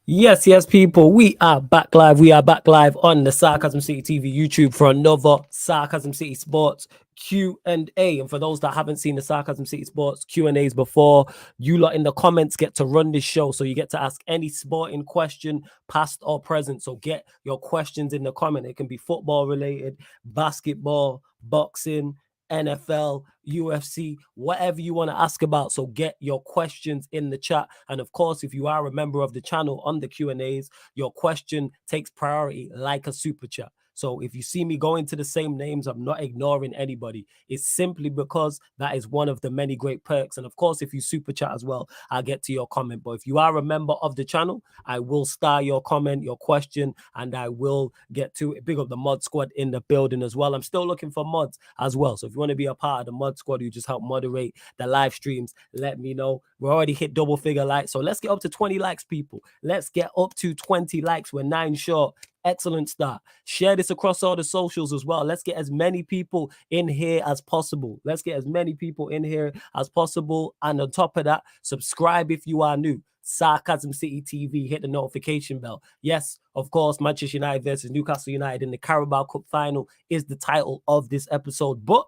Yes, yes, people. We are back live. We are back live on the Sarcasm City TV YouTube for another Sarcasm City Sports Q&A. And for those that haven't seen the Sarcasm City Sports Q&As before, you lot in the comments get to run this show. So you get to ask any sporting question, past or present. So get your questions in the comment. It can be football related, basketball, boxing, NFL, UFC, whatever you want to ask about. So get your questions in the chat. And of course, if you are a member of the channel on the Q&As, your question takes priority like a super chat. So if you see me going to the same names, I'm not ignoring anybody. It's simply because that is one of the many great perks. And of course, if you super chat as well, I'll get to your comment. But if you are a member of the channel, I will star your comment, your question, and I will get to it. Big up the mod squad in the building as well. I'm still looking for mods as well. So if you want to be a part of the mod squad, you just help moderate the live streams, let me know. We're already hit double figure likes. So let's get up to 20 likes, people. Let's get up to 20 likes. We're 9 short. Excellent start. Share this across all the socials as well. Let's get as many people in here as possible. Let's get as many people in here as possible. And on top of that, subscribe if you are new. Sarcasm City TV, hit the notification bell. Yes, of course, Manchester United versus Newcastle United in the Carabao Cup final is the title of this episode. But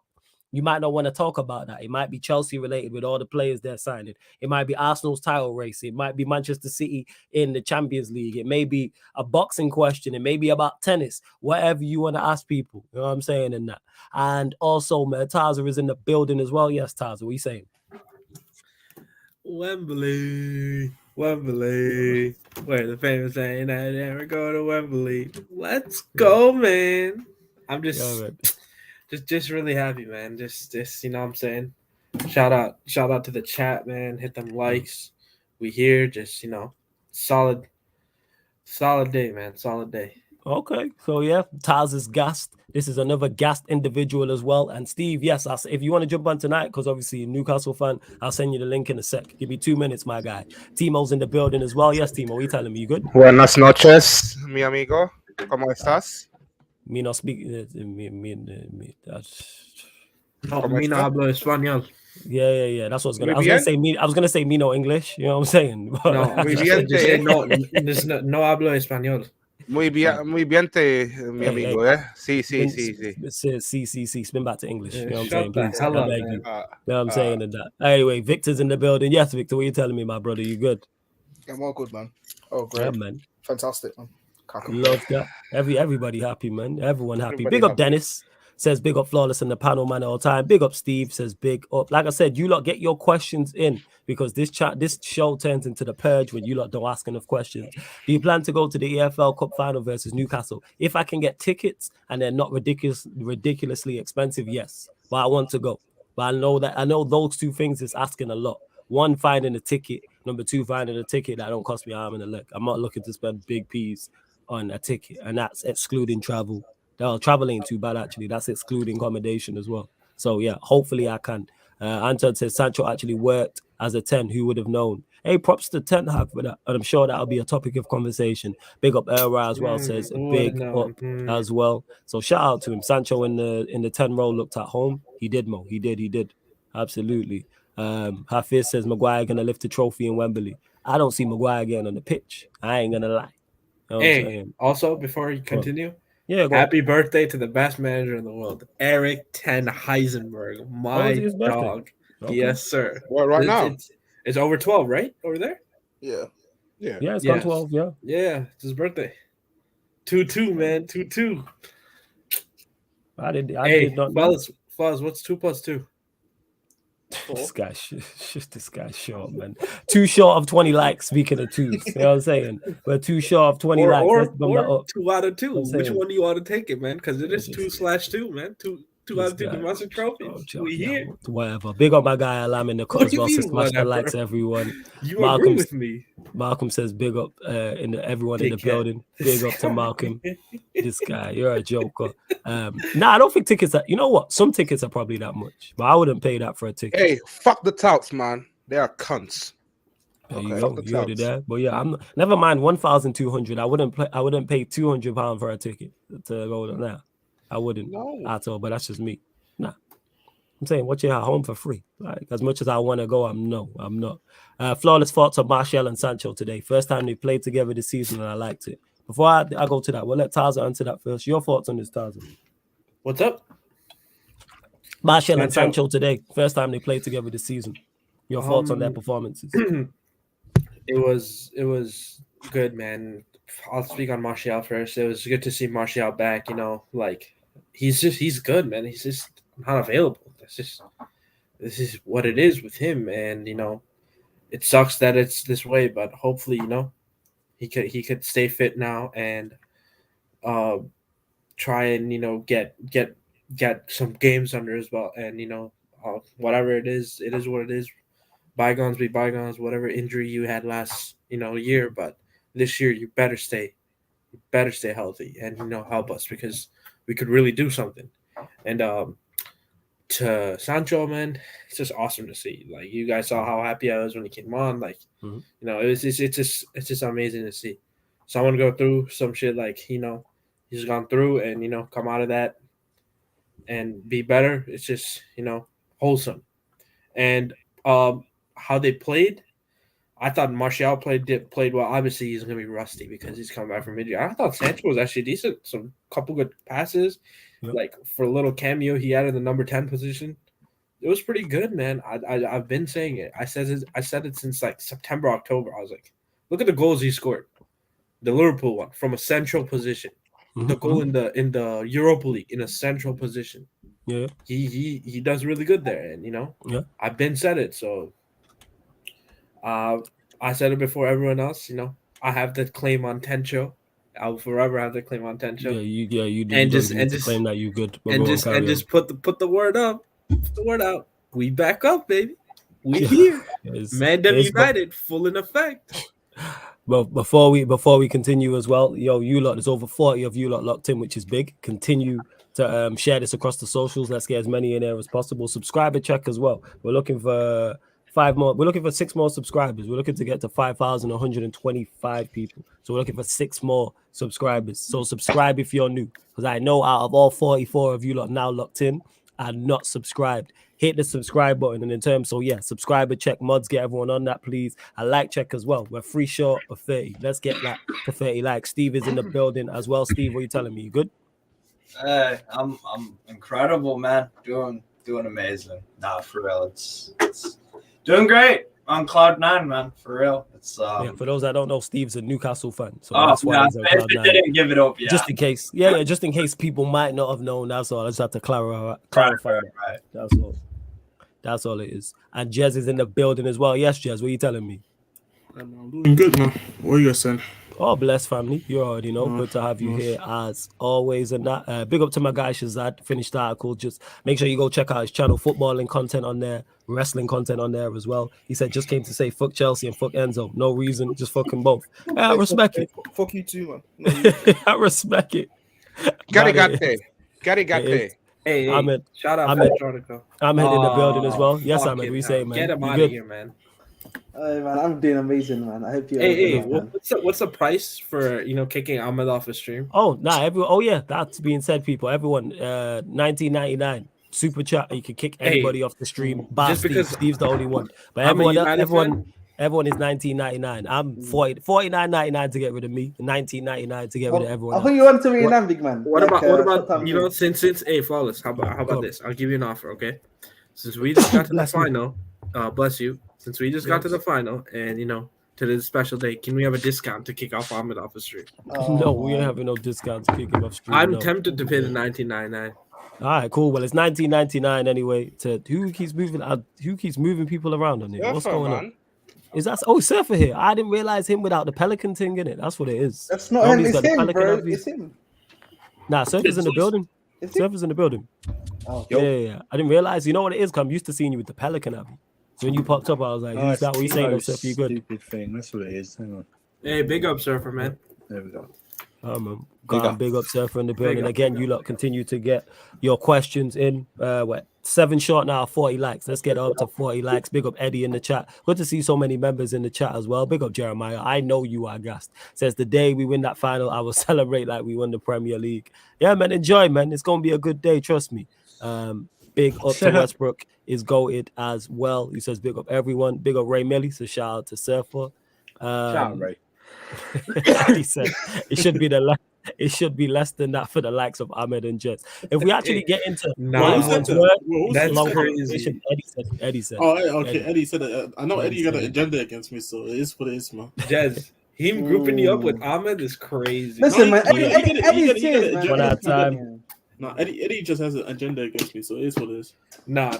you might not want to talk about that. It might be Chelsea related with all the players they're signing. It might be Arsenal's title race. It might be Manchester City in the Champions League. It may be a boxing question. It may be about tennis. Whatever you want to ask people. You know what I'm saying? And that. And also, man, Taza is in the building as well. Yes, Taza, what are you saying? Wembley. Where the famous saying I never go to Wembley. Let's go, man. I'm just really happy, man. Just you know what I'm saying? Shout out to the chat, man. Hit them likes. We here, just solid day, man. Solid day. Okay, so yeah, Taz is gassed. This is another gassed individual as well. And Steve, yes, if you want to jump on tonight, because obviously a Newcastle fan, I'll send you the link in a sec. Give me 2 minutes, my guy. Timo's in the building as well. Yes, Timo, what are you telling me? You good? Buenas noches, mi amigo. ¿Cómo estás? Me not speak. Oh, me no hablo español. Yeah. That's what I was gonna. I was gonna say me no English. You know what I'm saying? No, muy bien. Just say no hablo español. Muy bien, mi amigo, eh? Sí. Spin back to English. You know what I'm saying? Please. You know what I'm saying in that. Anyway, Victor's in the building. Yes, Victor, what are you telling me, my brother? You good? I'm all good, man. Oh, great. Yeah, man. Fantastic, man. Love that. Everybody happy, man. Everyone happy. Big up Dennis. Says big up Flawless in the panel, man, all time. Big up Steve. Says big up. Like I said, you lot get your questions in because this show turns into the purge when you lot don't ask enough questions. Do you plan to go to the EFL Cup final versus Newcastle? If I can get tickets and they're not ridiculously expensive, yes. But I want to go. But I know those two things is asking a lot. One, finding a ticket. Number two, finding a ticket that don't cost me an arm and a leg. I'm not looking to spend big peas on a ticket, and that's excluding travel. Travel ain't too bad, actually. That's excluding accommodation as well. So, yeah, hopefully I can. Anton says Sancho actually worked as a 10. Who would have known? Hey, props to Ten Hag for that. And I'm sure that'll be a topic of conversation. Big up Era as well, says big up as well. So, shout out to him. Sancho in the 10 role looked at home. He did, Mo. He did. Absolutely. Hafiz says Maguire going to lift the trophy in Wembley. I don't see Maguire getting on the pitch. I ain't going to lie. You know hey, also, before you continue, happy birthday to the best manager in the world, Eric Ten Heisenberg, my dog. Okay. Yes, sir. Well, right now? It's over 12, right? Over there? Yeah. It's gone 12, yeah. Yeah, it's his birthday. 2-2, man. 2-2. I did not know. Fellas, what's 2 + 2? This guy's short, man. Too short of 20 likes, speaking of twos. You know what I'm saying? We're too short of 20 likes. Or 2 out of 2. Which one do you want to take it, man? Because it is 2/2, man. 2 out of 2 domestic trophies. We here. Whatever. Big up my guy Alam in the cut as well. So smash the likes, everyone. You agree with me. Malcolm says big up everyone in the building. Big up to Malcolm. This guy, you're a joker. I don't think tickets are, you know what? Some tickets are probably that much, but I wouldn't pay that for a ticket. Hey, fuck the touts, man. They are cunts. There you go. You heard it there. But yeah, never mind 1,200. I wouldn't pay £200 for a ticket to go there. I wouldn't at all, but that's just me. Nah. I'm saying watch it at home for free. Like as much as I want to go, I'm not. Flawless thoughts on Martial and Sancho today. First time they played together this season, and I liked it. Before I go to that, we'll let Taza answer that first. Your thoughts on this, Taza? What's up? Martial and Sancho today. First time they played together this season. Your thoughts on their performances? It was good, man. I'll speak on Martial first. It was good to see Martial back. You know, like he's good, man. He's just not available. This is what it is with him, and you know, it sucks that it's this way. But hopefully, you know, he could stay fit now and try and you know get some games under his belt, and you know, whatever it is what it is. Bygones be bygones. Whatever injury you had last year, but this year you better stay healthy and you know help us because we could really do something. And to Sancho, man, it's just awesome to see. Like you guys saw how happy I was when he came on. Like you know, it's just amazing to see someone go through some shit like he's gone through and you know come out of that and be better. It's just wholesome. And how they played, I thought Martial played well. Obviously, he's going to be rusty because he's coming back from injury. I thought Sancho was actually decent. Some couple good passes, like for a little cameo he had in the number 10 position. It was pretty good, man. I've been saying it. I said it since like September, October. I was like, look at the goals he scored. The Liverpool one from a central position. The goal in the Europa League in a central position. Yeah, he does really good there, and you know, I've been said it. So, I said it before everyone else. You know, I have the claim on Tencho. I will forever have the claim on Tencho. Yeah, you do. And just claim that you good. Just put the word up. Put the word out. We back up, baby. We here. Mandem United, full in effect. Well, before we continue as well, you lot, there's over 40 of you lot locked in, which is big. Continue to share this across the socials. Let's get as many in there as possible. Subscriber check as well. We're looking for 5 more. We're looking for 6 more subscribers. We're looking to get to 5,125 people. So we're looking for 6 more subscribers. So subscribe if you're new, because I know out of all 44 of you lot now locked in are not subscribed. Hit the subscribe button, and in terms, subscriber check, mods, get everyone on that, please. A like check as well. We're free short of 30. Let's get that to 30 likes. Steve is in the building as well. Steve, what are you telling me? You good? I'm incredible, man. Doing amazing. Nah, for real, it's doing great on cloud 9, man. For real, it's for those that don't know, Steve's a Newcastle fan, so that's why he's on cloud 9. Didn't give it up yet. Just in case, just in case people might not have known. That's all. I just have to clarify. Right. That's all it is. And Jez is in the building as well. Yes, Jez, what are you telling me? I'm doing good, man. What are you guys saying? Oh, bless family. You already know. Good to have you here as always. And that big up to my guy Shazad. Finished the article. Just make sure you go check out his channel. Footballing content on there, wrestling content on there as well. He said just came to say fuck Chelsea and fuck Enzo. No reason, just fuck them both. I respect it. Fuck you too, man. I respect it. Carigate. Hey, Ahmed, shout out Ahmed. Petronico. Ahmed in the building as well. Yes, Fuck Ahmed, it, we man. say, man. Get him You out good? of here, man. Hey man, I'm doing amazing, man. I hope you. Hey, man. what's the price for kicking Ahmed off the stream? Oh, that's being said, people. Everyone, $19.99 super chat. You can kick anybody off the stream. Bar Steve. Steve's the only one. But everyone is $19.99. I'm $49.99 to get rid of me. $19.99 to get rid of everyone. I think you want to be an big man. What about since Flawless? How about this? I'll give you an offer, okay? Since we just got to the final, bless you. Since we just got to the final, and to this special day, can we have a discount to kick off Ahmed off the stream? No, we ain't having no discount to kick him off stream. I'm tempted to pay the $19.99. All right, cool. Well, it's $19.99 anyway. To who keeps moving people around on here? What's going on? Is that Surfer here? I didn't realize him without the Pelican thing in it. That's what it is. That's not him. It's him, bro. It's him. Nah, Surfer's in the building. Surfer's in the building. Oh, yeah. I didn't realize. You know what it is? Cause I'm used to seeing you with the Pelican, Abby. So when you popped up, I was like, "Is that what you saying, Surfer? You good?" Stupid thing. That's what it is. Hang on. Hey, big up, Surfer, man. There we go. Big up, Surfer in the building. Again, you lot continue to get your questions in. 7 short now, 40 likes. Let's get up to 40 likes. Big up Eddie in the chat. Good to see so many members in the chat as well. Big up Jeremiah. I know you are gassed. Says the day we win that final, I will celebrate like we won the Premier League. Yeah, man, enjoy, man. It's gonna be a good day. Trust me. Big up to Westbrook is goated as well. He says big up everyone. Big up Ray Millie. So shout out to Surfer. Shout out, Ray. He said it should be it should be less than that for the likes of Ahmed and Jets. If we actually get into that's crazy. Eddie said. Oh, okay. Eddie said that. I know Eddie got an agenda against me, so it is what it is, man. Jez, him grouping you up with Ahmed is crazy. Listen, man, Eddie, One at a time. No, Eddie just has an agenda against me, so it is what it is. Nah,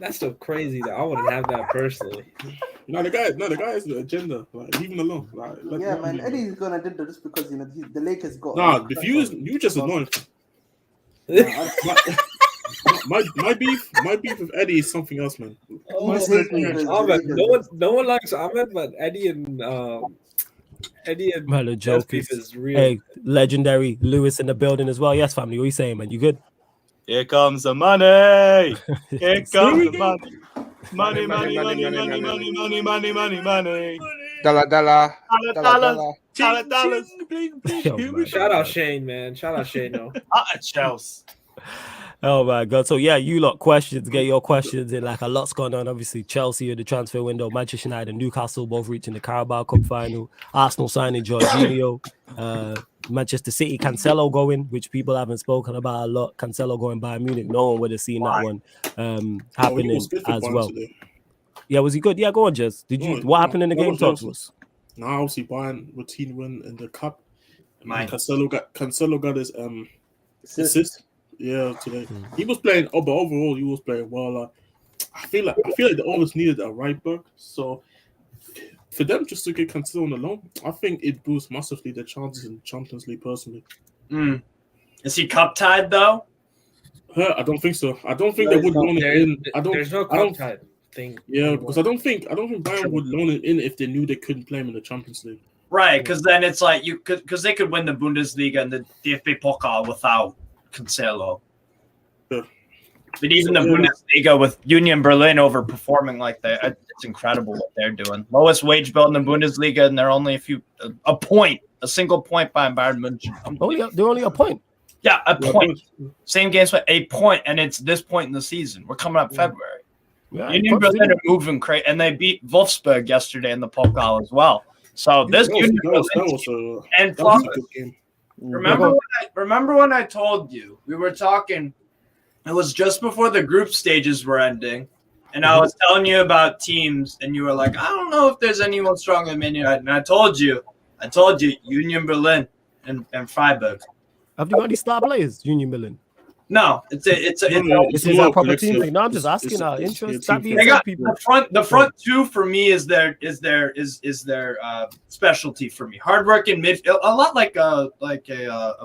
that's so crazy that I wouldn't have that personally. No, the guy has an agenda. Like, leave him alone. Like, man, Eddie's gonna do that just because the Lakers got. Nah, the views you just annoying. My beef with Eddie is something else, man. Ahmed, no one likes Ahmed, but Eddie and Man, the joke is real. Hey, legendary Lewis in the building as well. Yes, family. What are you saying, man? You good? Here comes the money. Here comes the money. Money. Dollar. Shout out Shane, man. Shout out Shane, though. At Chelsea. Oh my god. So yeah, you lot questions, get your questions in. Like a lot's going on. Obviously, Chelsea in the transfer window, Manchester United and Newcastle both reaching the Carabao Cup final. Arsenal signing Jorginho. Manchester City, Cancelo going, which people haven't spoken about a lot. Cancelo going Bayern Munich. No one would have seen that one happening as well. Today. Yeah, was he good? Yeah, go on, Jez. What happened in the game? Talk to us. Now obviously Bayern routine win in the cup. Cancelo got his assist. Yeah, today he was playing. But overall, he was playing well. I feel like they always needed a right back. So for them just to get Cancelo on the loan, I think it boosts massively their chances in Champions League. Personally, is he cup tied though? I don't think so. I don't think they would loan it in. There's no cup tied thing. Yeah, because I don't think Bayern would loan it in if they knew they couldn't play him in the Champions League. Right, because then it's like because they could win the Bundesliga and the DFB Pokal without Cancelo. Yeah. But even the Bundesliga with Union Berlin overperforming like that, it's incredible what they're doing. Lowest wage bill in the Bundesliga, and they're only a single point behind Bayern München. They're only a point. Yeah, a point. Same games, but a point, and it's this point in the season. We're coming up February. Yeah, Union Berlin are moving crazy, and they beat Wolfsburg yesterday in the Pokal as well. So this Union Berlin and plus, remember when I told you we were talking? It was just before the group stages were ending, and I was telling you about teams, and you were like, "I don't know if there's anyone stronger than Man United." And I told you, Union Berlin and Freiburg. Have you got any star players, Union Berlin? No, it's a proper team thing. No, I'm just asking our interest. The front two for me is their specialty for me. Hard work in midfield, a lot like a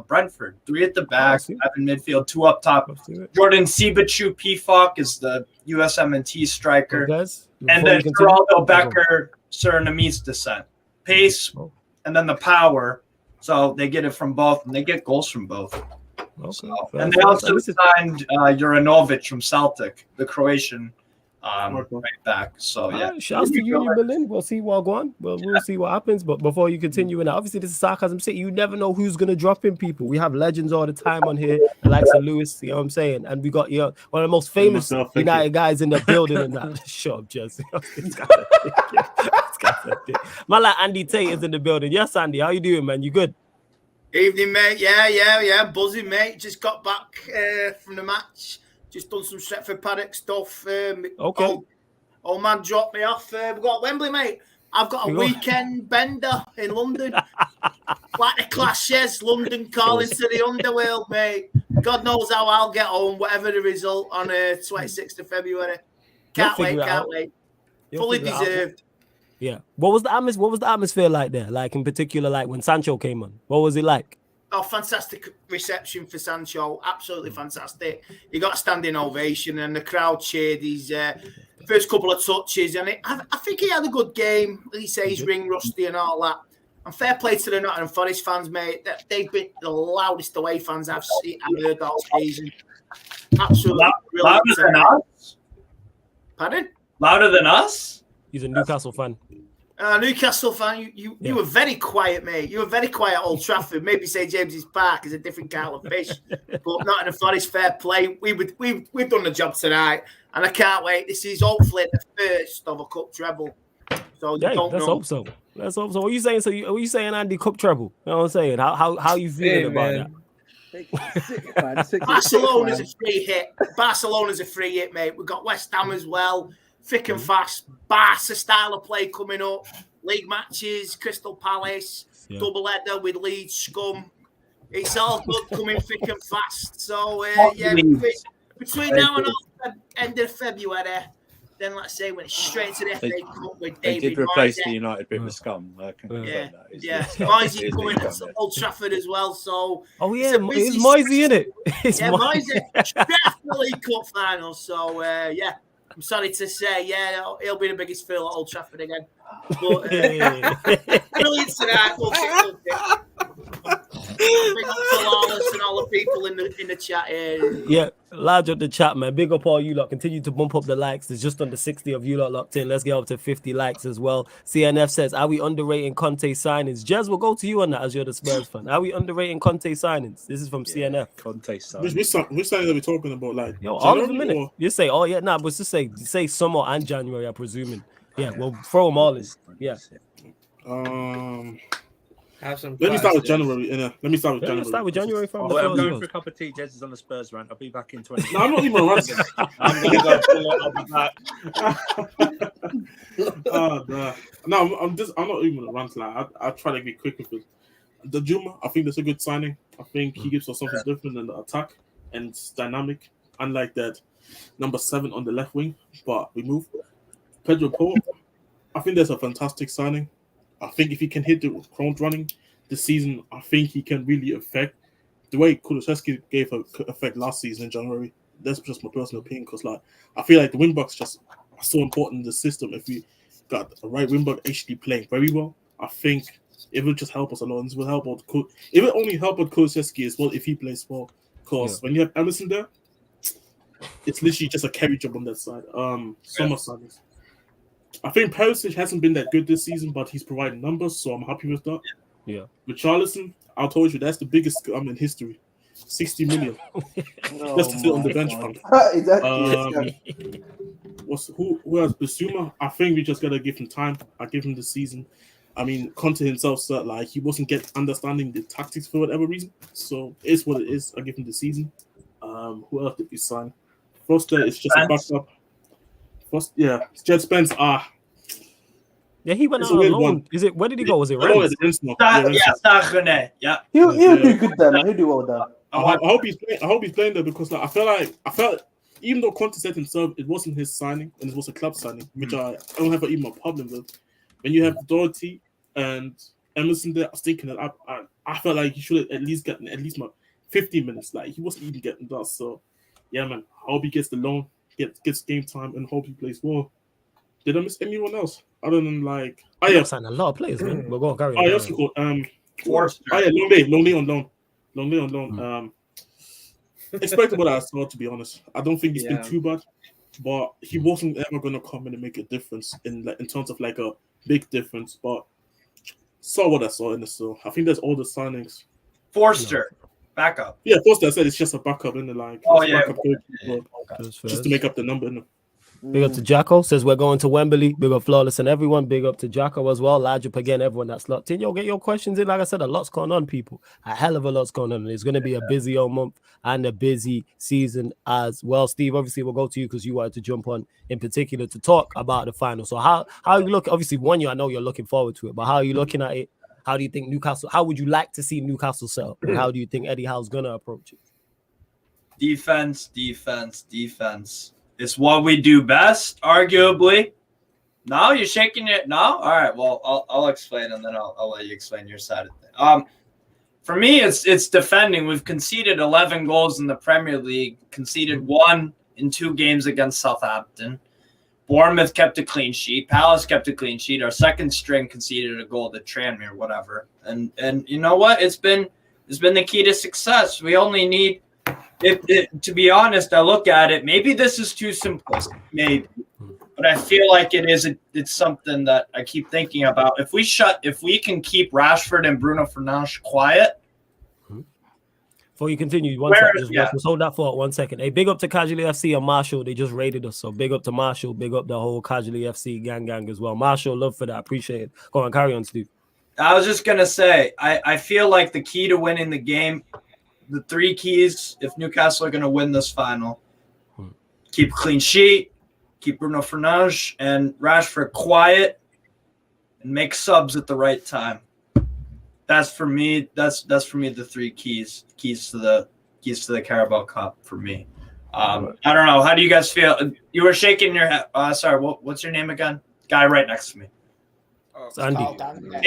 Brentford. 3 at the back, 5 in midfield, 2 up top. Jordan Sibachu Pifok is the USMNT striker, and then Geraldo Becker, Surinamese descent. Pace, and then the power. So they get it from both, and they get goals from both. And they also signed Juranovic from Celtic, the Croatian right back. So yeah, shouts to Union Berlin. We'll see what go on. We'll see what happens. But before you continue, and obviously this is Sarcasm City. You never know who's gonna drop in people. We have legends all the time on here, the likes of Lewis. You know what I'm saying? And we got one of the most famous United guys in the building. And that shut up, Jesse. Man, like Andy Tate is in the building. Yes, Andy, how you doing, man? You good? Evening, mate. Yeah. Buzzing, mate. Just got back from the match. Just done some Stretford Paddock stuff. Okay. Old man dropped me off. We got Wembley, mate. I've got a weekend bender in London. Like the Clashes, London calling to the underworld, mate. God knows how I'll get home, whatever the result on 26th of February. Can't wait. Fully deserved. Yeah. What was the atmosphere like there? Like in particular, like when Sancho came on. What was it like? Oh, fantastic reception for Sancho. Absolutely fantastic. He got a standing ovation and the crowd cheered his first couple of touches. And I think he had a good game. He says he's ring rusty and all that. And fair play to the Nottingham Forest fans, mate. They've been the loudest away fans I've heard all season. Absolutely. Louder than us? Pardon? Louder than us? He's a Newcastle fan. Newcastle fan, you were very quiet, mate. You were very quiet at Old Trafford. Maybe St James's Park is a different kettle of fish, but not in the Forest. Fair play. We've done the job tonight, and I can't wait. This is hopefully the first of a cup treble. So let's hope so. Let's hope so. What are you saying? So what are you saying, Andy? Cup treble? You know what I'm saying? How you feeling about that? Barcelona's a free hit. Barcelona's a free hit, mate. We've got West Ham as well. Thick and fast. Barca style of play coming up. League matches, Crystal Palace, double header with Leeds, Scum. It's all good coming thick and fast. So, between now and end of February, then let's say when it's straight to the FA Cup with David. They did replace Moyes. the United bit with Scum. Moisey coming to Old Trafford as well. So, it's Moisey in it. Moisey. Definitely cup final. So, I'm sorry to say, he'll be the biggest fool at Old Trafford again. But brilliant tonight. Big up to Lawless and all the people in the chat here. Yeah, large up the chat, man. Big up all you lot. Continue to bump up the likes. There's just under 60 of you lot locked in. Let's get up to 50 likes as well. CNF says, are we underrating Conte signings? Jez, we'll go to you on that as you're the Spurs fan. Are we underrating Conte signings? This is from CNF. Conte signings. Which signing are we talking about? Like, all of them in it. You say, but just say summer and January, I'm presuming. Yeah, we'll throw them all in. Yeah. Let me start with January. Let me start with January. Start with January. I'm going for a cup of tea. Jez is on the Spurs rant. I'll be back in 20 minutes. No, I'm not even ranting. I'm going to go pull it. I'll be back. No, I'm not even a rant. Like, I try to be quick with it. The Juma, I think that's a good signing. I think he gives us something different in the attack and it's dynamic. Unlike that number 7 on the left wing, but we move. Pedro Porro, I think that's a fantastic signing. I think if he can hit the ground running this season, I think he can really affect the way Kulusevski gave effect last season in January. That's just my personal opinion because, like, I feel like the wing backs just are so important in the system. If we got a right wing back actually playing very well, I think it will just help us a lot. And it will help out. It will only help out Kulusevski as well if he plays well. Because when you have Emerson there, it's literally just a carry job on that side. Summer signings. I think Perisic hasn't been that good this season, but he's providing numbers, so I'm happy with that. Yeah. With Charlison, I told you that's the biggest in history. 60 million. Just to sit on the bench fund. Exactly. Who else? Basuma, I think we just gotta give him time. I give him the season. I mean, Conte himself said like he wasn't understanding the tactics for whatever reason. So it's what it is. I give him the season. Who else did we sign? Foster is just a backup. Jed Spence. Yeah, he went out on loan. Is it? Where did he go? Was it Rennes? Sagne. Yeah. He'll do good there, man. He'll do well there. I hope he's playing. I hope he's playing there because I felt even though Conte said himself it wasn't his signing and it was a club signing, which I don't have even a problem with. When you have Doherty and Emerson there, I was thinking that I felt like he should have at least gotten 15 minutes. Like he wasn't even getting that. So yeah, man. I hope he gets the loan, gets game time, and hope he plays well. Did I miss anyone else other than like? Signed a lot of players, man. We'll go carry. I also got Longley on loan. Expected what I saw, to be honest. I don't think he's been too bad, but he wasn't ever gonna come in and make a difference in terms of like a big difference. But saw what I saw in the so I think that's all the signings. Forster, backup. Yeah, Forster. I said it's just a backup in the like. Just to make up the number. Big up to Jacko. Says we're going to Wembley. Big up Flawless and everyone. Big up to Jacko as well. Large up again, everyone that's locked in. Yo, get your questions in. Like I said, a lot's going on, people. A hell of a lot's going on. It's going to be a busy old month and a busy season as well. Steve, obviously, we'll go to you because you wanted to jump on in particular to talk about the final. So how you look? Obviously, I know you're looking forward to it, but how are you looking at it? How do you think Newcastle? How would you like to see Newcastle sell? And how do you think Eddie Howe's going to approach it? Defense. It's what we do best, arguably. No, you're shaking it. No, all right. Well, I'll explain, and then I'll let you explain your side of it. For me, it's defending. We've conceded 11 goals in the Premier League. Conceded 1 in 2 games against Southampton. Bournemouth kept a clean sheet. Palace kept a clean sheet. Our second string conceded a goal to Tranmere, whatever. And you know what? It's been the key to success. We only need. To be honest, I look at it, maybe this is too simplistic, maybe. but I feel like it's something that I keep thinking about. If we can keep Rashford and Bruno Fernandes quiet. Before you continue, just hold that thought 1 second. Hey, big up to Casually FC and Marshall. They just raided us. So big up to Marshall. Big up the whole Casually FC gang as well. Marshall, love for that. Appreciate it. Go on, carry on, Steve. I was just going to say, I feel like the key to winning the game, the 3 keys, if Newcastle are going to win this final, keep a clean sheet, keep Bruno Fernandes and Rashford quiet, and make subs at the right time. That's for me. That's for me the 3 keys to the Carabao Cup for me. I don't know. How do you guys feel? You were shaking your head. Sorry, what's your name again? Guy right next to me. It's Andy.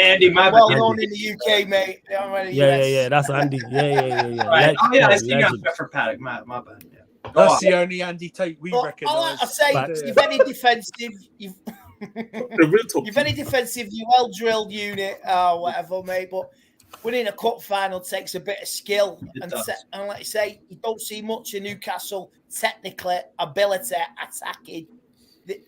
Andy, my well known in the UK, mate. Yeah. That's Andy. Yeah. Right. I see you got Bedford Paddock. My bad. Yeah. That's the only Andy Tate we recognise. All I say, you're very defensive. You're very defensive. You well drilled unit, whatever, mate. But winning a cup final takes a bit of skill, and like I say, you don't see much of Newcastle technically, ability, attacking.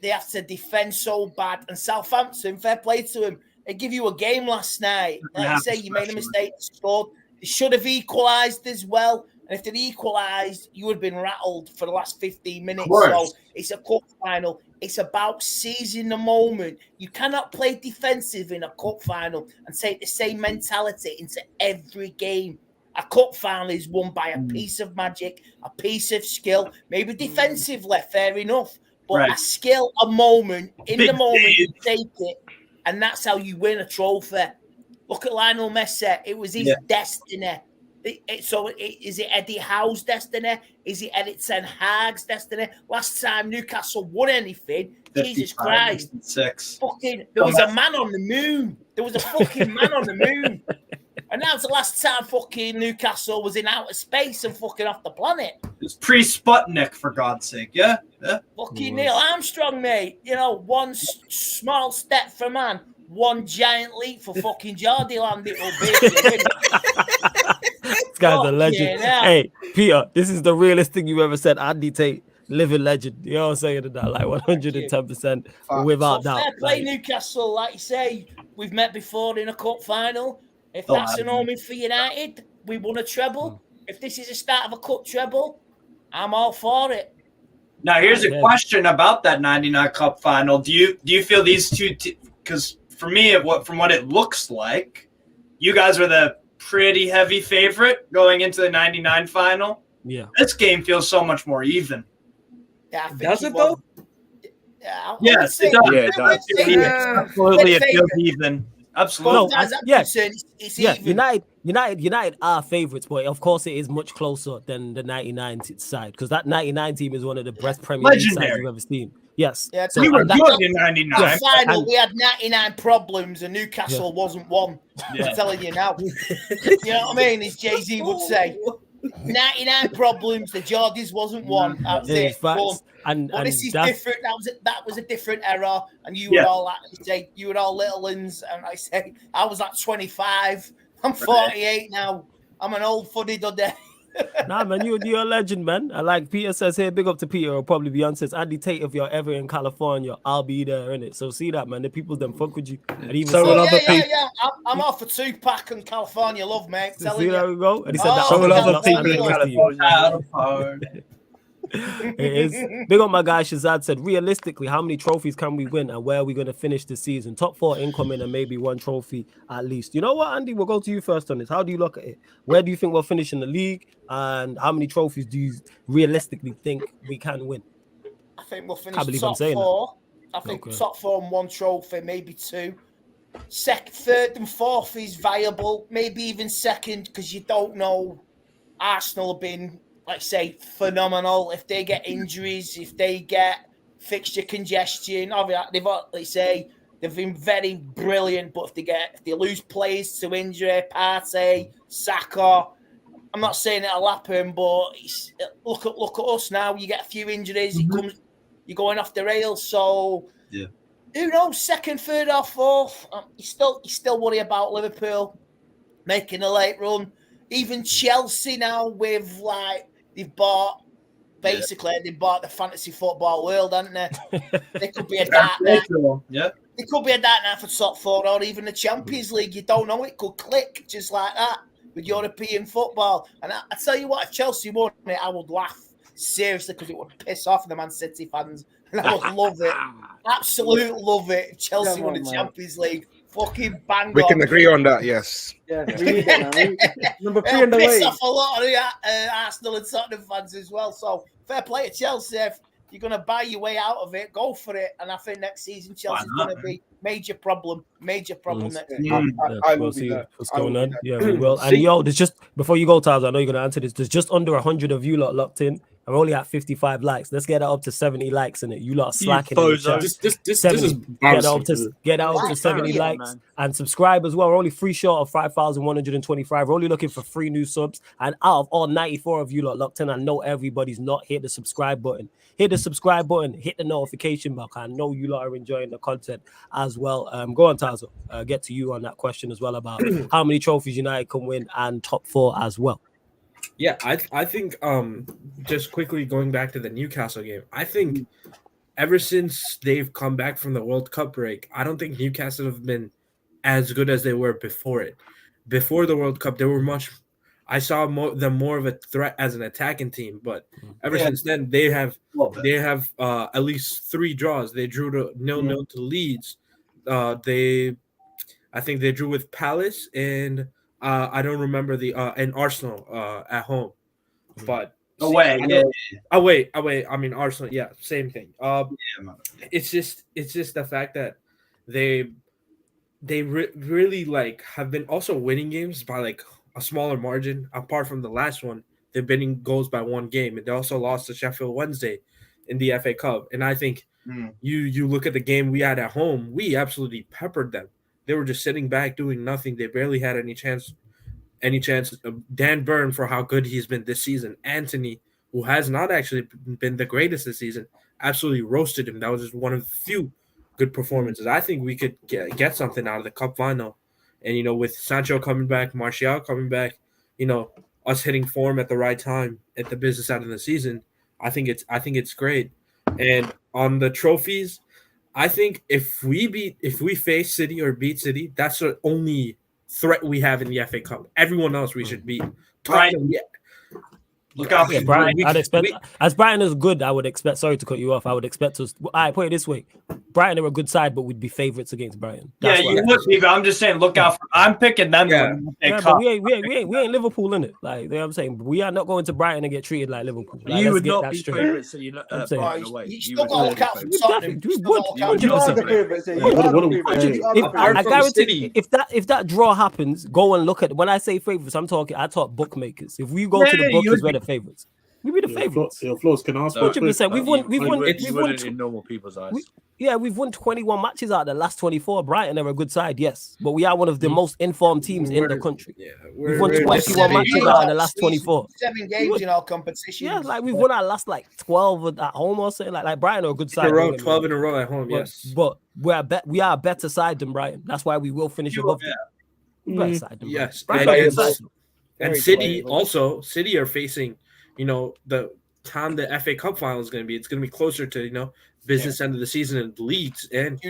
They have to defend so bad. And Southampton, fair play to them, they give you a game last night. Like I say, you made a mistake, scored. They should have equalised as well. And if they'd equalised, you would have been rattled for the last 15 minutes. So it's a cup final. It's about seizing the moment. You cannot play defensive in a cup final and take the same mentality into every game. A cup final is won by a piece of magic, a piece of skill, maybe defensively, fair enough. But a skill, a moment, in the moment you take it, and that's how you win a trophy. Look at Lionel Messi. It was his destiny. Is it Eddie Howe's destiny? Is it Eddie Ten Hag's destiny? Last time Newcastle won anything, Jesus Christ. There was a man on the moon. There was a fucking man on the moon. And that was the last time fucking Newcastle was in outer space and fucking off the planet. It's pre-Sputnik, for God's sake, yeah? Fucking Neil Armstrong, mate. You know, one small step for man, one giant leap for fucking Jardiland. It will be. This guy's a legend. Hey, Peter, this is the realest thing you ever said. Andy Tate, living legend. You know what I'm saying to that? Like 110% without doubt. Fair play, Newcastle. Like you say, we've met before in a cup final. If that's an omen for United, we won a treble. If this is the start of a cup treble, I'm all for it. Now, here's a question about that 99 Cup final. Do you feel these two? Because for me, from what it looks like, you guys were the pretty heavy favorite going into the 99 final. Yeah, this game feels so much more even. Yeah, does it though? Yes, it does. Yeah, it does. Absolutely, it feels even. Absolutely. No, United are favourites, but of course it is much closer than the 99 side, because that 99 team is one of the best Premier League sides we've ever seen. Yes. Yeah, we were good in 99. The final, we had 99 problems and Newcastle wasn't one. I'm telling you now. You know what I mean? As Jay-Z would say. 99 problems, the Geordies wasn't one. That's it. But this is different. That was a different era, and you were all you were all little uns, and I was like 25. I'm 48 now. I'm an old fuddy duddy. Nah, man, you're a legend, man. I like Peter says here, big up to Peter, or probably Beyonce says, Andy Tate, if you're ever in California, I'll be there, innit? So see that, man. The people them fuck with you. And even I'm off for Tupac and California love, mate. See how we go? And he said so will other people in California. It is. Big up my guy Shazad said, realistically, how many trophies can we win and where are we going to finish this season? Top 4 incoming and maybe 1 trophy at least. You know what, Andy? We'll go to you first on this. How do you look at it? Where do you think we'll finish in the league? And how many trophies do you realistically think we can win? I think we'll finish top 4. I think top 4 and 1 trophy, maybe 2. Third and fourth is viable. Maybe even second, because you don't know. Arsenal have been, like say, phenomenal. If they get injuries, if they get fixture congestion, obviously, they've been very brilliant. But if they lose players to injury, Partey, Saka, I'm not saying it'll happen, but look at us now. You get a few injuries, you're going off the rails. So who knows? Second, third, or fourth? You still worry about Liverpool making a late run. Even Chelsea now with they've bought basically they bought the fantasy football world, haven't they? They could be a dark night. Yeah. It could be a dark night for top 4 or even the Champions League. You don't know. It could click just like that with European football. And I tell you what, if Chelsea won it, I would laugh seriously because it would piss off the Man City fans. And I would love it. Absolutely love it. If Chelsea won the Champions League. Fucking bang We on. can agree on that, yes. Yeah, we need it, man. Number 3 in the piss way. off a lot of Arsenal and Tottenham fans as well. So fair play to Chelsea. If you're going to buy your way out of it, go for it. And I think next season Chelsea's going to be major problem next season. I will see what's going on. Yeah, we will. And yo, there's just before you go, Taz, I know you're going to answer this. There's just under 100 of you lot locked in. I'm only at 55 likes. Let's get that up to 70 likes in it. You lot are slacking. This is get out up to 70 likes and subscribe as well. We're only 3 short of 5,125. We're only looking for 3 new subs. And out of all 94 of you lot locked in, I know everybody's not hit the subscribe button. Hit the subscribe button. Hit the notification bell. I know you lot are enjoying the content as well. Go on, Tazo. Get to you on that question as well about how many trophies United can win and top 4 as well. Yeah, I think just quickly going back to the Newcastle game, I think ever since they've come back from the World Cup break, I don't think Newcastle have been as good as they were before it. Before the World Cup, they were I saw them more of a threat as an attacking team, but ever since then they have at least 3 draws. They drew to 0-0 to Leeds. I think they drew with Palace and I don't remember and Arsenal at home, but away. I mean Arsenal. Yeah, same thing. It's just the fact that they really like have been also winning games by like a smaller margin. Apart from the last one, they've been in goals by 1 game, and they also lost to Sheffield Wednesday in the FA Cup. And I think you look at the game we had at home, we absolutely peppered them. They were just sitting back doing nothing. They barely had any chance. Dan Burn, for how good he's been this season. Anthony, who has not actually been the greatest this season, absolutely roasted him. That was just one of the few good performances. I think we could get something out of the cup final. And, with Sancho coming back, Martial coming back, us hitting form at the right time at the business end of the season, I think it's great. And on the trophies, I think if we face City or beat City, that's the only threat we have in the FA Cup. Everyone else we should beat. Brighton. Look out for Brighton. I'd expect as Brighton is good, I would expect. Sorry to cut you off. I would expect us. I put it this way: Brighton are a good side, but we'd be favorites against Brighton. That's you would be. But I'm just saying, look out for. I'm picking them. But we ain't Liverpool in it. Like you know what I'm saying, we are not going to Brighton and get treated like Liverpool. Like, you would not be favorites, so you're not. You still got to look out for Tottenham. I guarantee if that draw happens, go and look at. When I say favorites, I talk bookmakers. If we go to the bookies, we're the favorites. We be the favorites. Flows, can I ask? 100%. We've won in normal people's eyes. We've won 21 matches out of the last 24. Brighton are a good side, yes, but we are one of the most informed teams in the country. Yeah, we've won 21 matches out of the last 24. 7 games in our competition. Yeah, like we've won our last 12 at home or something. Like Brighton are a good side. 12 in a row at home. Yes, but we are a better side than Brighton. That's why we will finish above them. Better side than Brighton. Yes, and City also. City are facing. The time the FA Cup final is going to be, it's going to be closer to, business end of the season in the leagues and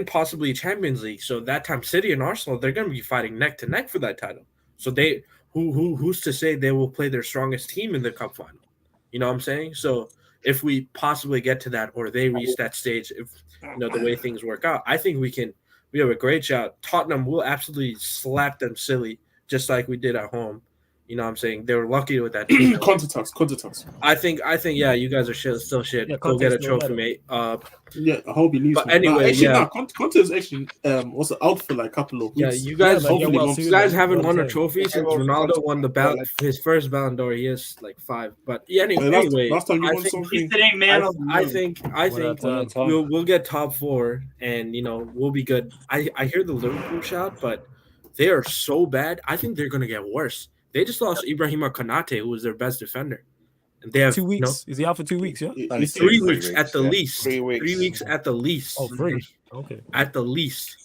possibly Champions League. So that time, City and Arsenal, they're going to be fighting neck to neck for that title. So who's to say they will play their strongest team in the cup final? You know what I'm saying? So if we possibly get to that, or they reach that stage, if the way things work out, I think we have a great shot. Tottenham will absolutely slap them silly, just like we did at home. You know what I'm saying? They were lucky with that. Contact. I think, yeah, you guys are still shit. Yeah, go get a trophy, mate. I hope he leaves. But anyway, Conte is actually also out for like a couple of weeks. Yeah, you guys haven't won a trophy since Ronaldo won his first Ballon d'Or. He has like 5. But anyway, last time you won something. I think we'll get top 4, and we'll be good. I hear the Liverpool shout, but they are so bad. I think they're gonna get worse. They just lost Ibrahima Konate, who was their best defender. They have 2 weeks. Is he out for 2 weeks? Yeah. Only 3 3 weeks weeks, at the yeah. least. 3 weeks. 3 weeks at the least. Oh, 3. Okay. At the least.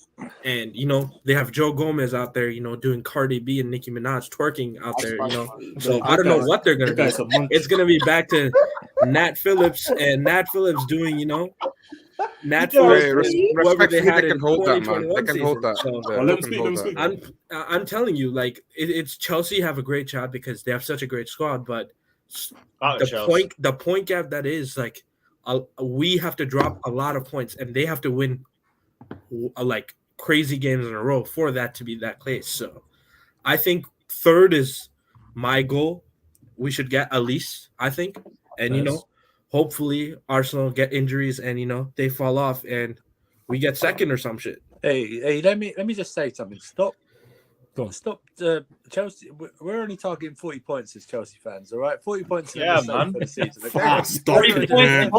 And they have Joe Gomez out there, doing Cardi B and Nicki Minaj twerking out there, So I don't know what they're gonna do. It's gonna be back to Nat Phillips and Nat Phillips doing, Nat Phillips. Respectfully, they can hold that, man. They can hold that. I'm telling you, like it's Chelsea have a great job because they have such a great squad, but the point gap that is like we have to drop a lot of points and they have to win like crazy games in a row for that to be that case. So I think 3rd is my goal. We should get at least, I think. And hopefully Arsenal get injuries and they fall off and we get 2nd or some shit. Hey, let me just say something. Stop. Chelsea. We're only targeting 40 points as Chelsea fans, all right? 40 points for the season. Okay? Stop it, man.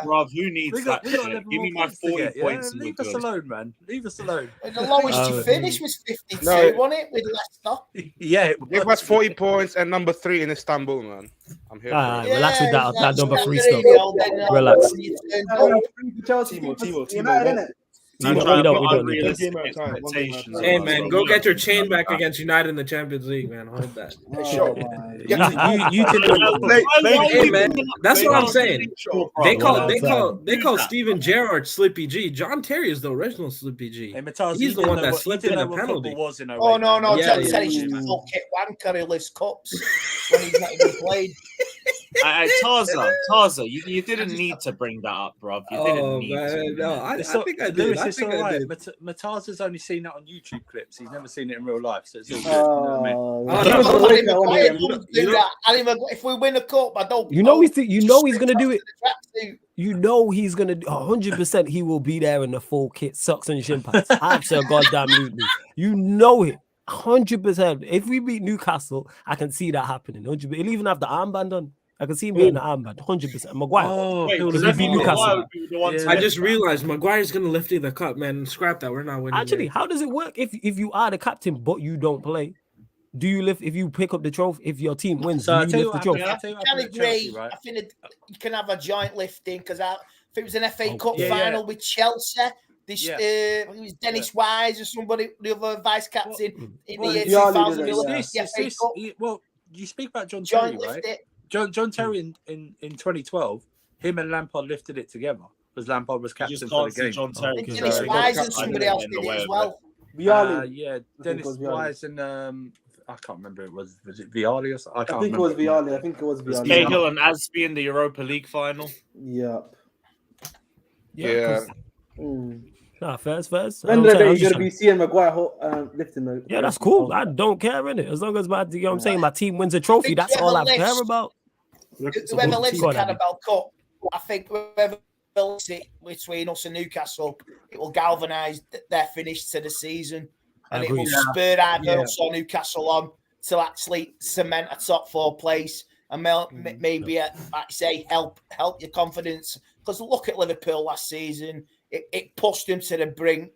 Bruv, who needs that? Give me my 40 points. Leave us alone, man. Leave us alone. The lowest you finished was 52, wasn't it? With Leicester. Yeah. Give us 40 points and number 3 in Istanbul, man. I'm here. Relax with that number 3 stuff. Relax. Timo. We don't. Hey man, go get your chain back against United in the Champions League, man. Hold that. Hey man, that's what I'm saying. They call Steven Gerrard Slippy G. John Terry is the original Slippy G. He's the one that slipped in the penalty. Oh no, John Terry's just a full kit wanker who lifts cups when he's not even played. Tarza, you didn't need to bring that up, bruv. You didn't need to. No, I think I did. It's all right. Mataz's only seen that on YouTube clips. He's never seen it in real life, so it's all good. If we win a cup, I don't. He's gonna do it. He's gonna 100%. He will be there in the full kit, socks and shin pads. Absolutely. You know it. 100%. If we beat Newcastle, I can see that happening. 100%. He'll even have the armband on. I can see him getting the armband. 100%. Maguire. I just realized Maguire's gonna lift the cup, man. Scrap that. We're not winning. Actually, how does it work if you are the captain but you don't play? Do you lift if you pick up the trophy? If your team wins, do you lift the trophy? I can agree. I think you can have a joint lifting because if it was an FA Cup final with Chelsea. It was Dennis Wise or somebody, the other vice captain in the year 2000. Well, you speak about John Terry, right? John Terry in 2012, him and Lampard lifted it together because Lampard was captain for the game. John Terry. Dennis Wise and somebody else did it as well. Dennis Wise and I can't remember. Was it Vialli or something? I think it was Vialli. Cahill and Asby in the Europa League final. Yeah. First. End of the day, you're going to be seeing Maguire lifting the. Yeah, that's cool. I don't care in it. As long as my team wins a trophy, that's all I care about. Whoever lifts the Carabao Cup, I think whoever lifts it between us and Newcastle, it will galvanise their finish to the season. And it will spur either us or Newcastle on to actually cement a top 4 place and maybe, like I say, help your confidence. Because look at Liverpool last season. It pushed them to the brink.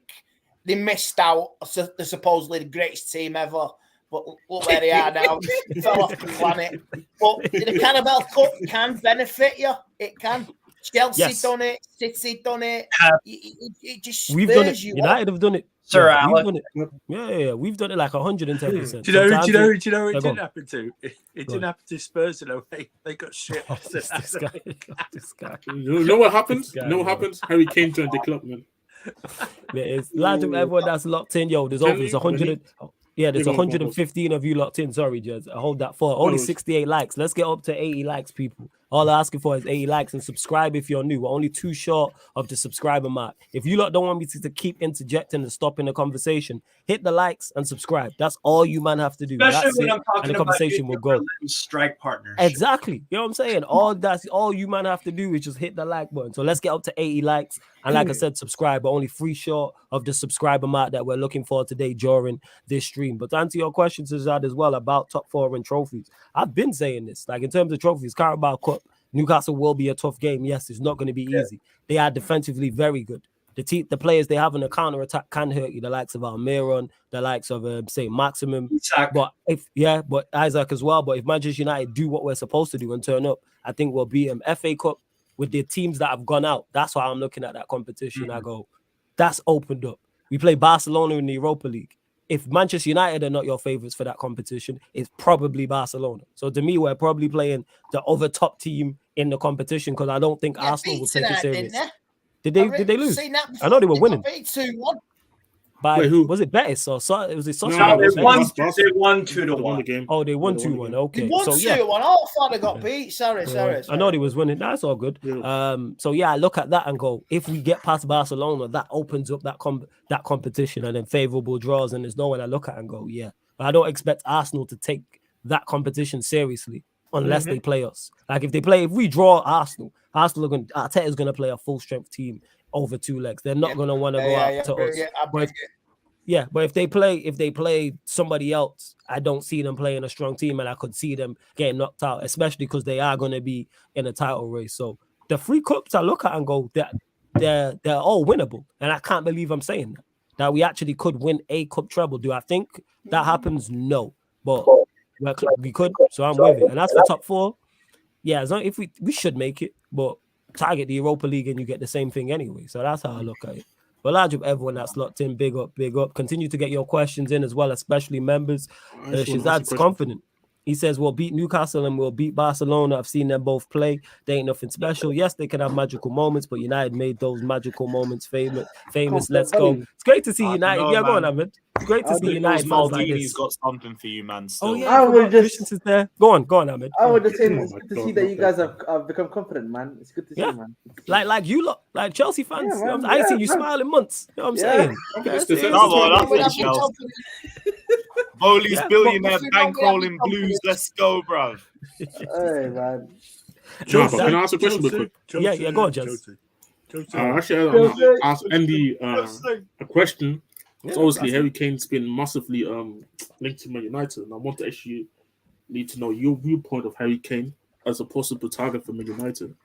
They missed out. They're supposedly the greatest team ever. But look where they are now. They fell off the planet. But the Carabao Cup can benefit you. It can. Chelsea done it. City done it. It just we've done it. United have done it. Sir Alec. We've done it. Yeah. We've done it like 110%. Do you know it didn't happen to? It didn't happen to Spurs in a way. They got shit. This guy. You know what happens? Harry Kane joined the club, man. It's glad to everyone that's locked in. Yo, there's 100. Yeah, there's 115 of you locked in. Sorry, Jez. I hold that for only 68 likes. Let's get up to 80 likes, people. All I'm asking for is 80 likes and subscribe if you're new. We're only too short of the subscriber mark. If you lot don't want me to keep interjecting and stopping the conversation, hit the likes and subscribe. That's all you man have to do. Especially that's when it. I'm talking and the conversation will go. Strike partners. Exactly. You know what I'm saying? All you man have to do is just hit the like button. So let's get up to 80 likes. And like I said, subscribe. But only 3 short of the subscriber mark that we're looking for today during this stream. But to answer your questions, Zad, as well about top 4 and trophies, I've been saying this. Like in terms of trophies, Carabao Cup, Newcastle will be a tough game. Yes, it's not going to be easy. They are defensively very good. The players they have on the counter attack can hurt you. The likes of Almiron, the likes of say Maximum, but Isaac as well. But if Manchester United do what we're supposed to do and turn up, I think we'll beat them. FA Cup with the teams that have gone out. That's why I'm looking at that competition. I go, that's opened up. We play Barcelona in the Europa League. If Manchester United are not your favorites for that competition, it's probably Barcelona. So to me, we're probably playing the other top team in the competition because I don't think Arsenal will take it serious. Did they lose? I know they were winning. 2-1. By who? Was it Betis or was it Sociedad? No, they won 2-1. Oh, they won 2-1. Okay. They won 2-1. Oh, I thought they got beat. Sorry. I know they was winning. That's all good. So I look at that and go, if we get past Barcelona, that opens up that competition and then favorable draws, and there's no one I look at and go, yeah. But I don't expect Arsenal to take that competition seriously unless they play us. Like if we draw Arsenal Arteta's gonna play a full strength team over 2 legs. They're not gonna want to go out to us. But if they play somebody else, I don't see them playing a strong team, and I could see them getting knocked out, especially because they are going to be in a title race. So the 3 cups I look at and go, they're all winnable, and I can't believe I'm saying that we actually could win a cup treble. Do I think that happens? No, but we could. So I'm with it. And as for top 4, as long if we should make it, but target the Europa League and you get the same thing anyway. So that's how I look at it. Well, large of everyone that's locked in, big up. Continue to get your questions in as well, especially members. Shazad's confident. He says, we'll beat Newcastle and we'll beat Barcelona. I've seen them both play. They ain't nothing special. Yes, they can have magical moments, but United made those magical moments famous. Let's go. It's great to see United. Go on, Ahmed. It's great to see United fans like this. He's got something for you, man. Still. Oh, yeah. I would just... is there. Go on, Ahmed. I would just say it's good to see that you guys have become confident, man. It's good to see, man. Like you lot, like Chelsea fans. I ain't seen you smile in months. You know what I'm saying? Bowley's billionaire bankrolling blues. Let's go, bruv. Hey, man. Can I ask a question real quick? Yeah, go on, Joseph. Actually, I want to ask Andy a question. It's obviously Harry Kane's been massively linked to Man United, and I want to actually need to know your viewpoint of Harry Kane as a possible target for Man United.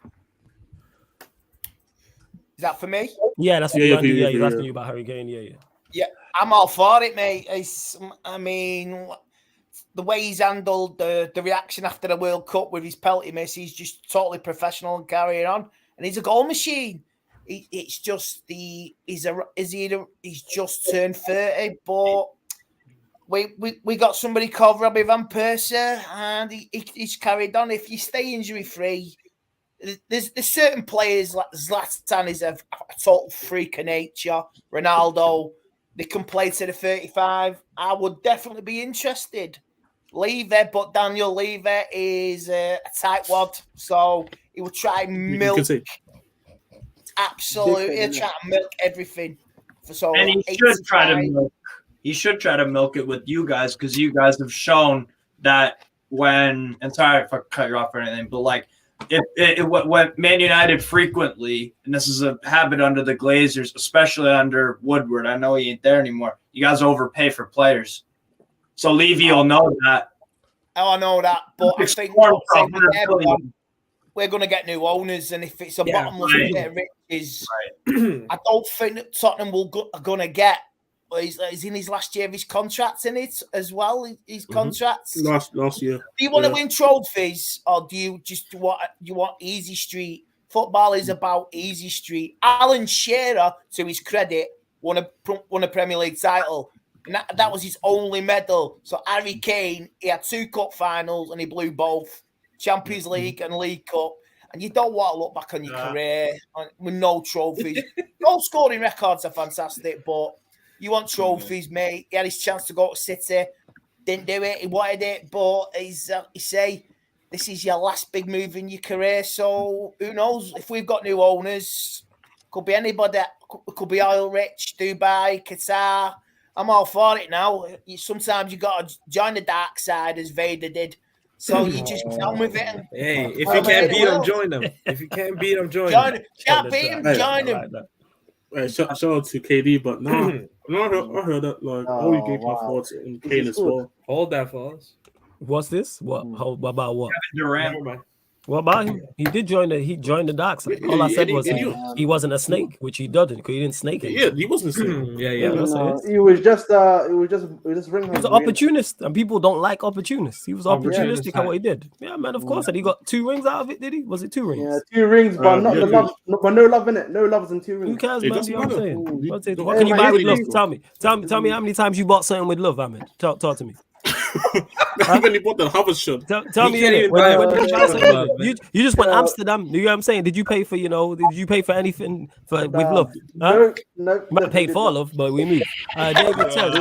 Is that for me? Yeah, that's what he's asking you about Harry Kane. Yeah, I'm all for it, mate. The way he's handled the reaction after the World Cup with his penalty miss, he's just totally professional and carrying on. And he's a goal machine. It's just he's just turned 30, but we got somebody called Robbie Van Persie, and he's carried on. If you stay injury free, there's certain players like Zlatan is a total freak of nature. Ronaldo, they can play to the 35. I would definitely be interested. Levy, but Daniel Levy is a tightwad, so he will try and milk. Absolutely, he'll try to milk everything. And he should try to milk. He should try to milk it with you guys because you guys have shown that when. And sorry if I cut you off or anything, but like when Man United frequently, and this is a habit under the Glazers, especially under Woodward. I know he ain't there anymore. You guys overpay for players, so Levy will know that. Oh, I know that, but I think we're going to get new owners, and if it's a bottomless pit of riches, I don't think that Tottenham are going to get. He's in his last year of his contract in it as well. His contracts last year. Do you want to win trophies, or do you just want easy street? Football is about easy street. Alan Shearer, to his credit, won a Premier League title, and that was his only medal. So Harry Kane, he had 2 cup finals, and he blew both. Champions League and League Cup, and you don't want to look back on your career with no trophies. Goal scoring records are fantastic, but you want trophies, mate. He had his chance to go to City, didn't do it. He wanted it, but he say this is your last big move in your career. So who knows? If we've got new owners, could be anybody. Could be oil rich, Dubai, Qatar. I'm all for it now. Sometimes you got to join the dark side, as Vader did. So you just get on with it. Hey, if you can't beat them, join them. If you can't beat them, join them. Can't beat them, join them. Shout out to KD, but I heard that all you gave my thoughts in Kane as well. Hold that for us. What's this? What? About what? Durant. What about him? He joined the dark side. All I said was he wasn't a snake, which he didn't, because he didn't snake him. Yeah, he wasn't a snake. Yeah. No, he was just ring. He was an opportunist, and people don't like opportunists. He was opportunistic at what he did. Yeah, man, of course. And he got 2 rings out of it, did he? Was it 2 rings? Yeah, 2 rings, but not the love. But no love in it. No loves in 2 rings. Who cares, man? You know what I'm saying? What What can you buy with love? Tell me how many times you bought something with love, Ahmed. Talk to me. When he bought the Harvard shirt. Tell me, you just went Amsterdam. You know what I'm saying? Did you pay for anything with love? No. You might pay for love, but we meet. David says,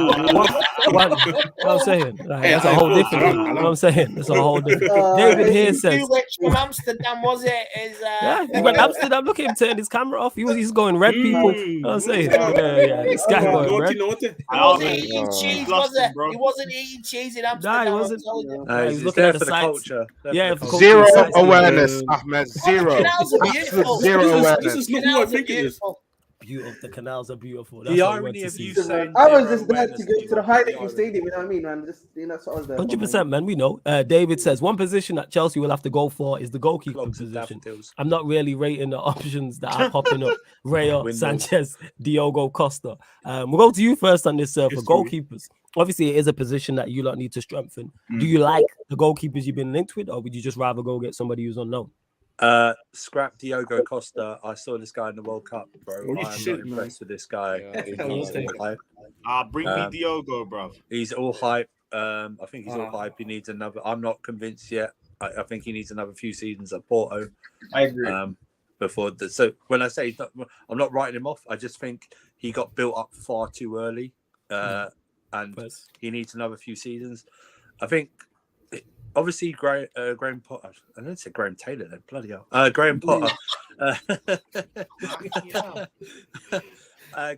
I'm saying that's a whole different thing. You know what I'm saying? That's a whole different. David here says, from Amsterdam, was it? He went Amsterdam. Look at him turn his camera off. He's going red people. You know what I'm saying? Yeah, this guy going red. He wasn't eating cheese, was it? He wasn't eating cheese in Amsterdam. He wasn't. He's looking at the culture. Yeah, zero awareness, Ahmed. Zero. Zero awareness. This is not who I think it is. Beautiful. The canals are beautiful. The irony of you saying I was just glad to go to the Heineken Stadium. You know what I mean, man? Just sort of 100%, man. We know. David says one position that Chelsea will have to go for is the goalkeeper position. I'm not really rating the options that are popping up. Raya, Sanchez, Diogo Costa. We'll go to you first on this for goalkeepers. Obviously, it is a position that you lot need to strengthen. Do you like the goalkeepers you've been linked with, or would you just rather go get somebody who's unknown? Scrap Diogo Costa. I saw this guy in the World Cup, bro. I'm not impressed with this guy. Bring me Diogo, bro. He's all hype. I think he's all hype. He needs another. I'm not convinced yet. I think he needs another few seasons at Porto. I agree. So when I say I'm not writing him off, I just think he got built up far too early, and he needs another few seasons. I think. Obviously, Graham Potter. I didn't say Graham Taylor then. Bloody hell. Graham Potter.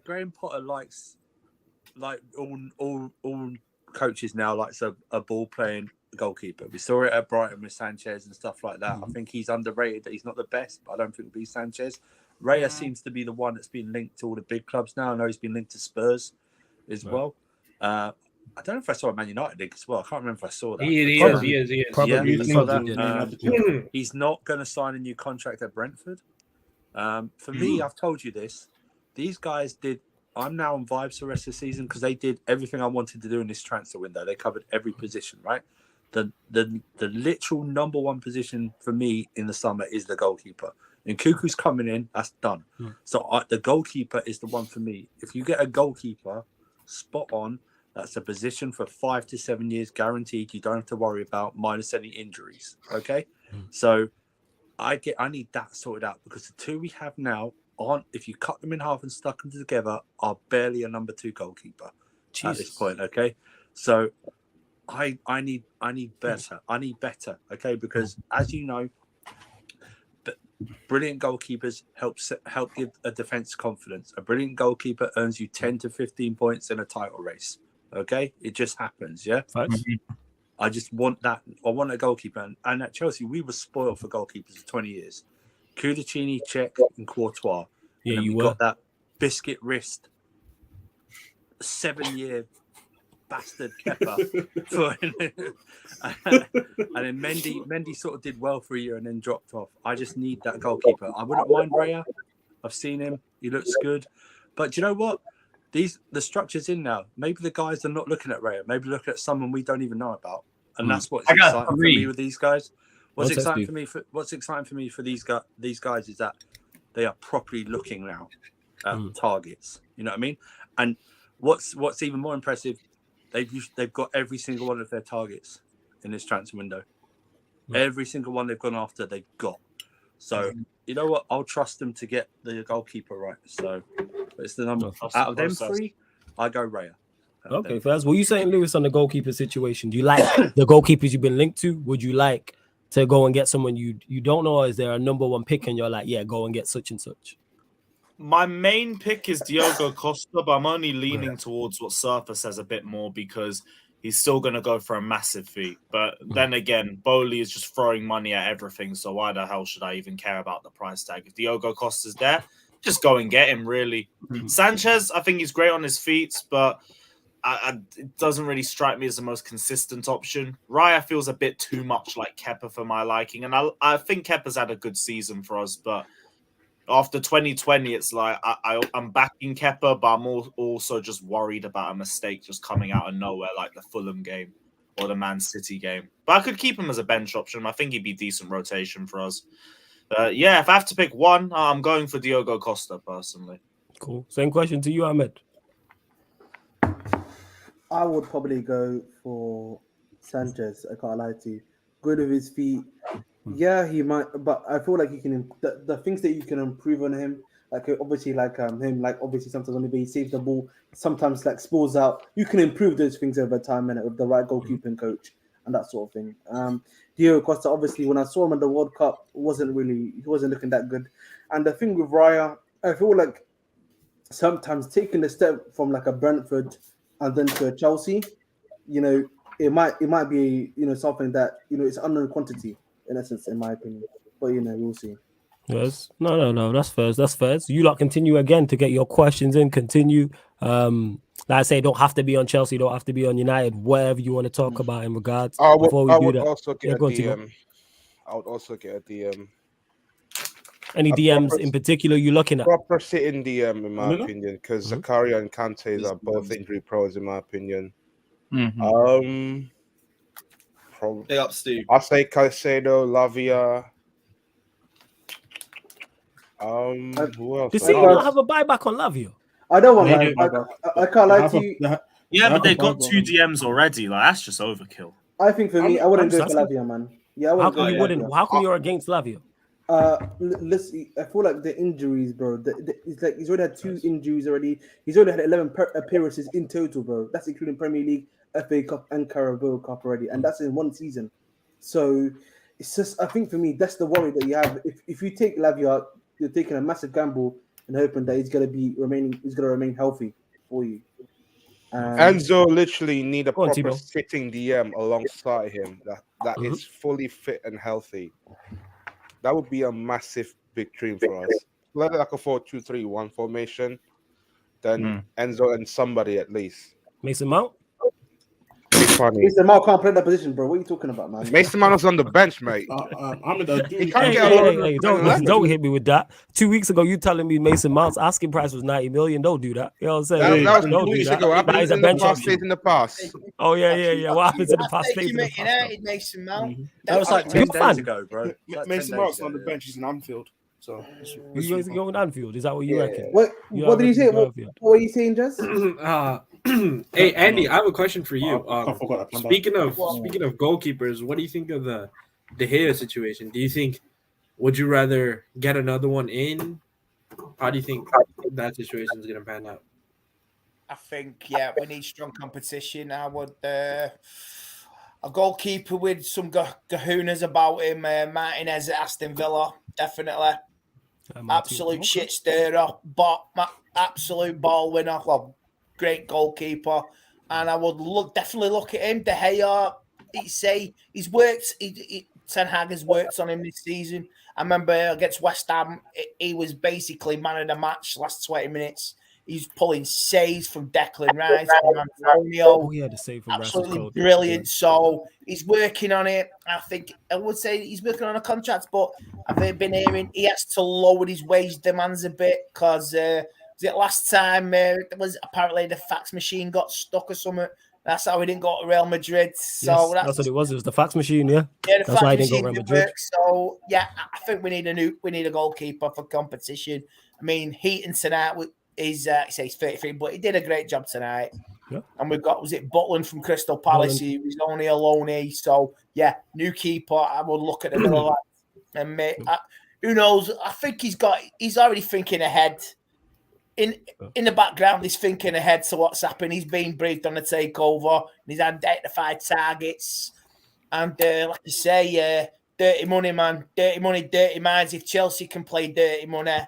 Graham Potter likes, like all coaches now, likes a ball playing goalkeeper. We saw it at Brighton with Sanchez and stuff like that. I think he's underrated. That he's not the best, but I don't think it'll be Sanchez. Raya seems to be the one that's been linked to all the big clubs now. I know he's been linked to Spurs as well. I don't know if I saw a Man United link as well. I can't remember if I saw that. He is. Probably. He's not going to sign a new contract at Brentford. For me, I've told you this. These guys did. I'm now on vibes for the rest of the season because they did everything I wanted to do in this transfer window. They covered every position, right? The literal number one position for me in the summer is the goalkeeper. And Cuckoo's coming in. That's done. So the goalkeeper is the one for me. If you get a goalkeeper spot on, that's a position for 5 to 7 years guaranteed. You don't have to worry about minus any injuries. Okay. So I need that sorted out because the 2 we have now aren't, if you cut them in half and stuck them together, are barely a number 2 goalkeeper at this point. Okay. So I need better. I need better. Okay. Because as you know, brilliant goalkeepers help give a defense confidence. A brilliant goalkeeper earns you 10 to 15 points in a title race. Okay, it just happens. Yeah, I just want that. I want a goalkeeper, and at Chelsea, we were spoiled for goalkeepers for 20 years. Kudicini, Cech, and Courtois. Yeah, you got that biscuit wrist, 7-year bastard Kepa. And then Mendy sort of did well for a year and then dropped off. I just need that goalkeeper. I wouldn't mind Raya. I've seen him. He looks good. But do you know what? The structure's in now. Maybe the guys are not looking at Raya. Maybe looking at someone we don't even know about. And that's what's exciting for me with these guys. What's exciting for me for these guys is that they are properly looking now at targets. You know what I mean? And what's even more impressive, they've got every single one of their targets in this transfer window. Every single one they've gone after, they've got. So you know what? I'll trust them to get the goalkeeper right. So it's the number out of them 3. I go Raya. Okay, first, what are you saying, Lewis, on the goalkeeper situation? Do you like the goalkeepers you've been linked to? Would you like to go and get someone you don't know, or is there a number one pick and you're like, yeah, go and get such and such? My main pick is Diogo Costa, but I'm only leaning towards what Surfer says a bit more because he's still going to go for a massive fee. But then again, Bowley is just throwing money at everything, so why the hell should I even care about the price tag? If Diogo Costa's there, just go and get him, really. Sanchez, I think he's great on his feet, but it doesn't really strike me as the most consistent option. Raya feels a bit too much like Kepa for my liking, and I think Kepa's had a good season for us, but after 2020, it's like I'm backing Kepa, but I'm also just worried about a mistake just coming out of nowhere, like the Fulham game or the Man City game. But I could keep him as a bench option. I think he'd be decent rotation for us. Yeah, if I have to pick one, I'm going for Diogo Costa personally. Cool. Same question to you, Ahmed. I would probably go for Sanchez. I can't lie to you. Good with his feet. Yeah, he might, but I feel like he can. The things that you can improve on him, like obviously, sometimes only he saves the ball, sometimes like spills out. You can improve those things over time, and with the right goalkeeping coach and that sort of thing. Diogo Costa, obviously, when I saw him in the World Cup, he wasn't looking that good. And the thing with Raya, I feel like sometimes taking the step from like a Brentford and then to a Chelsea, it might be something that it's unknown quantity in essence, in my opinion. But we'll see. Yes. No. That's fair. You lot continue again to get your questions in. Continue. Like I say, don't have to be on Chelsea, don't have to be on United, whatever you want to talk about in regards. Before we do that, also get a DM. I would also get a DM. Any DMs in particular you're looking at? Proper sitting DM, in my opinion, because Zakaria and Kante are both injury pros, in my opinion. Probably. Big up, Steve. I'll say Caicedo, Lavia. Who else? Does he not have a buyback on Lavia? I don't want that. I can't lie to you. Yeah, but they've got 2 DMs already. Like, that's just overkill. I think for me, I wouldn't go for Lavia, man. Yeah, how come you wouldn't? How come you're against Lavia? Listen, I feel like the injuries, bro. It's like he's already had 2 injuries already. He's already had 11 appearances in total, bro. That's including Premier League, FA Cup, and Carabao Cup already, and that's in one season. So it's just, I think for me, that's the worry that you have. If you take Lavia out, you're taking a massive gamble and hoping that he's gonna remain healthy for you. Enzo literally need a proper sitting DM alongside him that is fully fit and healthy. That would be a massive big dream for us. Let it like a 4-2-3-1 formation, then Enzo and somebody at least. Mason Mount? Mason Mount can't play that position, bro. What are you talking about, man? Mason Mount was on the bench, mate. Don't hit me with that. 2 weeks ago, you telling me Mason Mount's asking price was 90 million. Don't do that. You know what I'm saying? That was 2 weeks ago. What happens in the past? Oh, yeah. What happens in the past? United, Mason Mount. That was like 10 days ago, bro. Mason Mount's on the bench. He's in Anfield. So you guys going Anfield? Is that what you reckon? What did you say? What were you saying, Jess? Hey Andy, I have a question for you. Speaking of goalkeepers, what do you think of the De Gea situation? Do you think would you rather get another one in? How do you think that situation is going to pan out? I think we need strong competition. I would a goalkeeper with some kahunas about him. Martinez at Aston Villa, definitely. Absolute shit stirrer, but absolute ball winner. Well, great goalkeeper, and I would definitely look at him. De Gea, he's worked. Ten Hag has worked on him this season. I remember against West Ham, he was basically man of the match last 20 minutes. He's pulling saves from Declan Rice, from Antonio. Oh, yeah, the save from absolutely brilliant. So he's working on it. I would say he's working on a contract, but I've been hearing he has to lower his wage demands a bit because last time it was apparently the fax machine got stuck or something. That's how he didn't go to Real Madrid. So that's what it was. It was the fax machine, yeah. Yeah, the that's fax machine didn't work. So yeah, I think we need a goalkeeper for competition. I mean, Heaton tonight he's 33, but he did a great job tonight. Yeah. And we've got Butland from Crystal Palace. He was only a loanee. So yeah, new keeper. I would look at the middle lads. And who knows? I think he's already thinking ahead. In the background, he's thinking ahead to what's happening. He's been briefed on the takeover. He's identified targets. And like you say, dirty money, man. Dirty money, dirty minds. If Chelsea can play dirty money,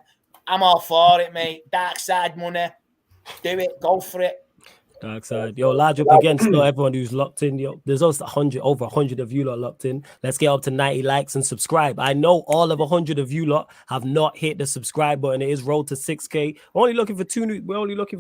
I'm all for it, mate. Dark side money. Do it. Go for it. Dark side. Yo, large up again. Still everyone who's locked in. Yo, there's also over 100 of you lot locked in. Let's get up to 90 likes and subscribe. I know all of 100 of you lot have not hit the subscribe button. It is road to 6K. We're only looking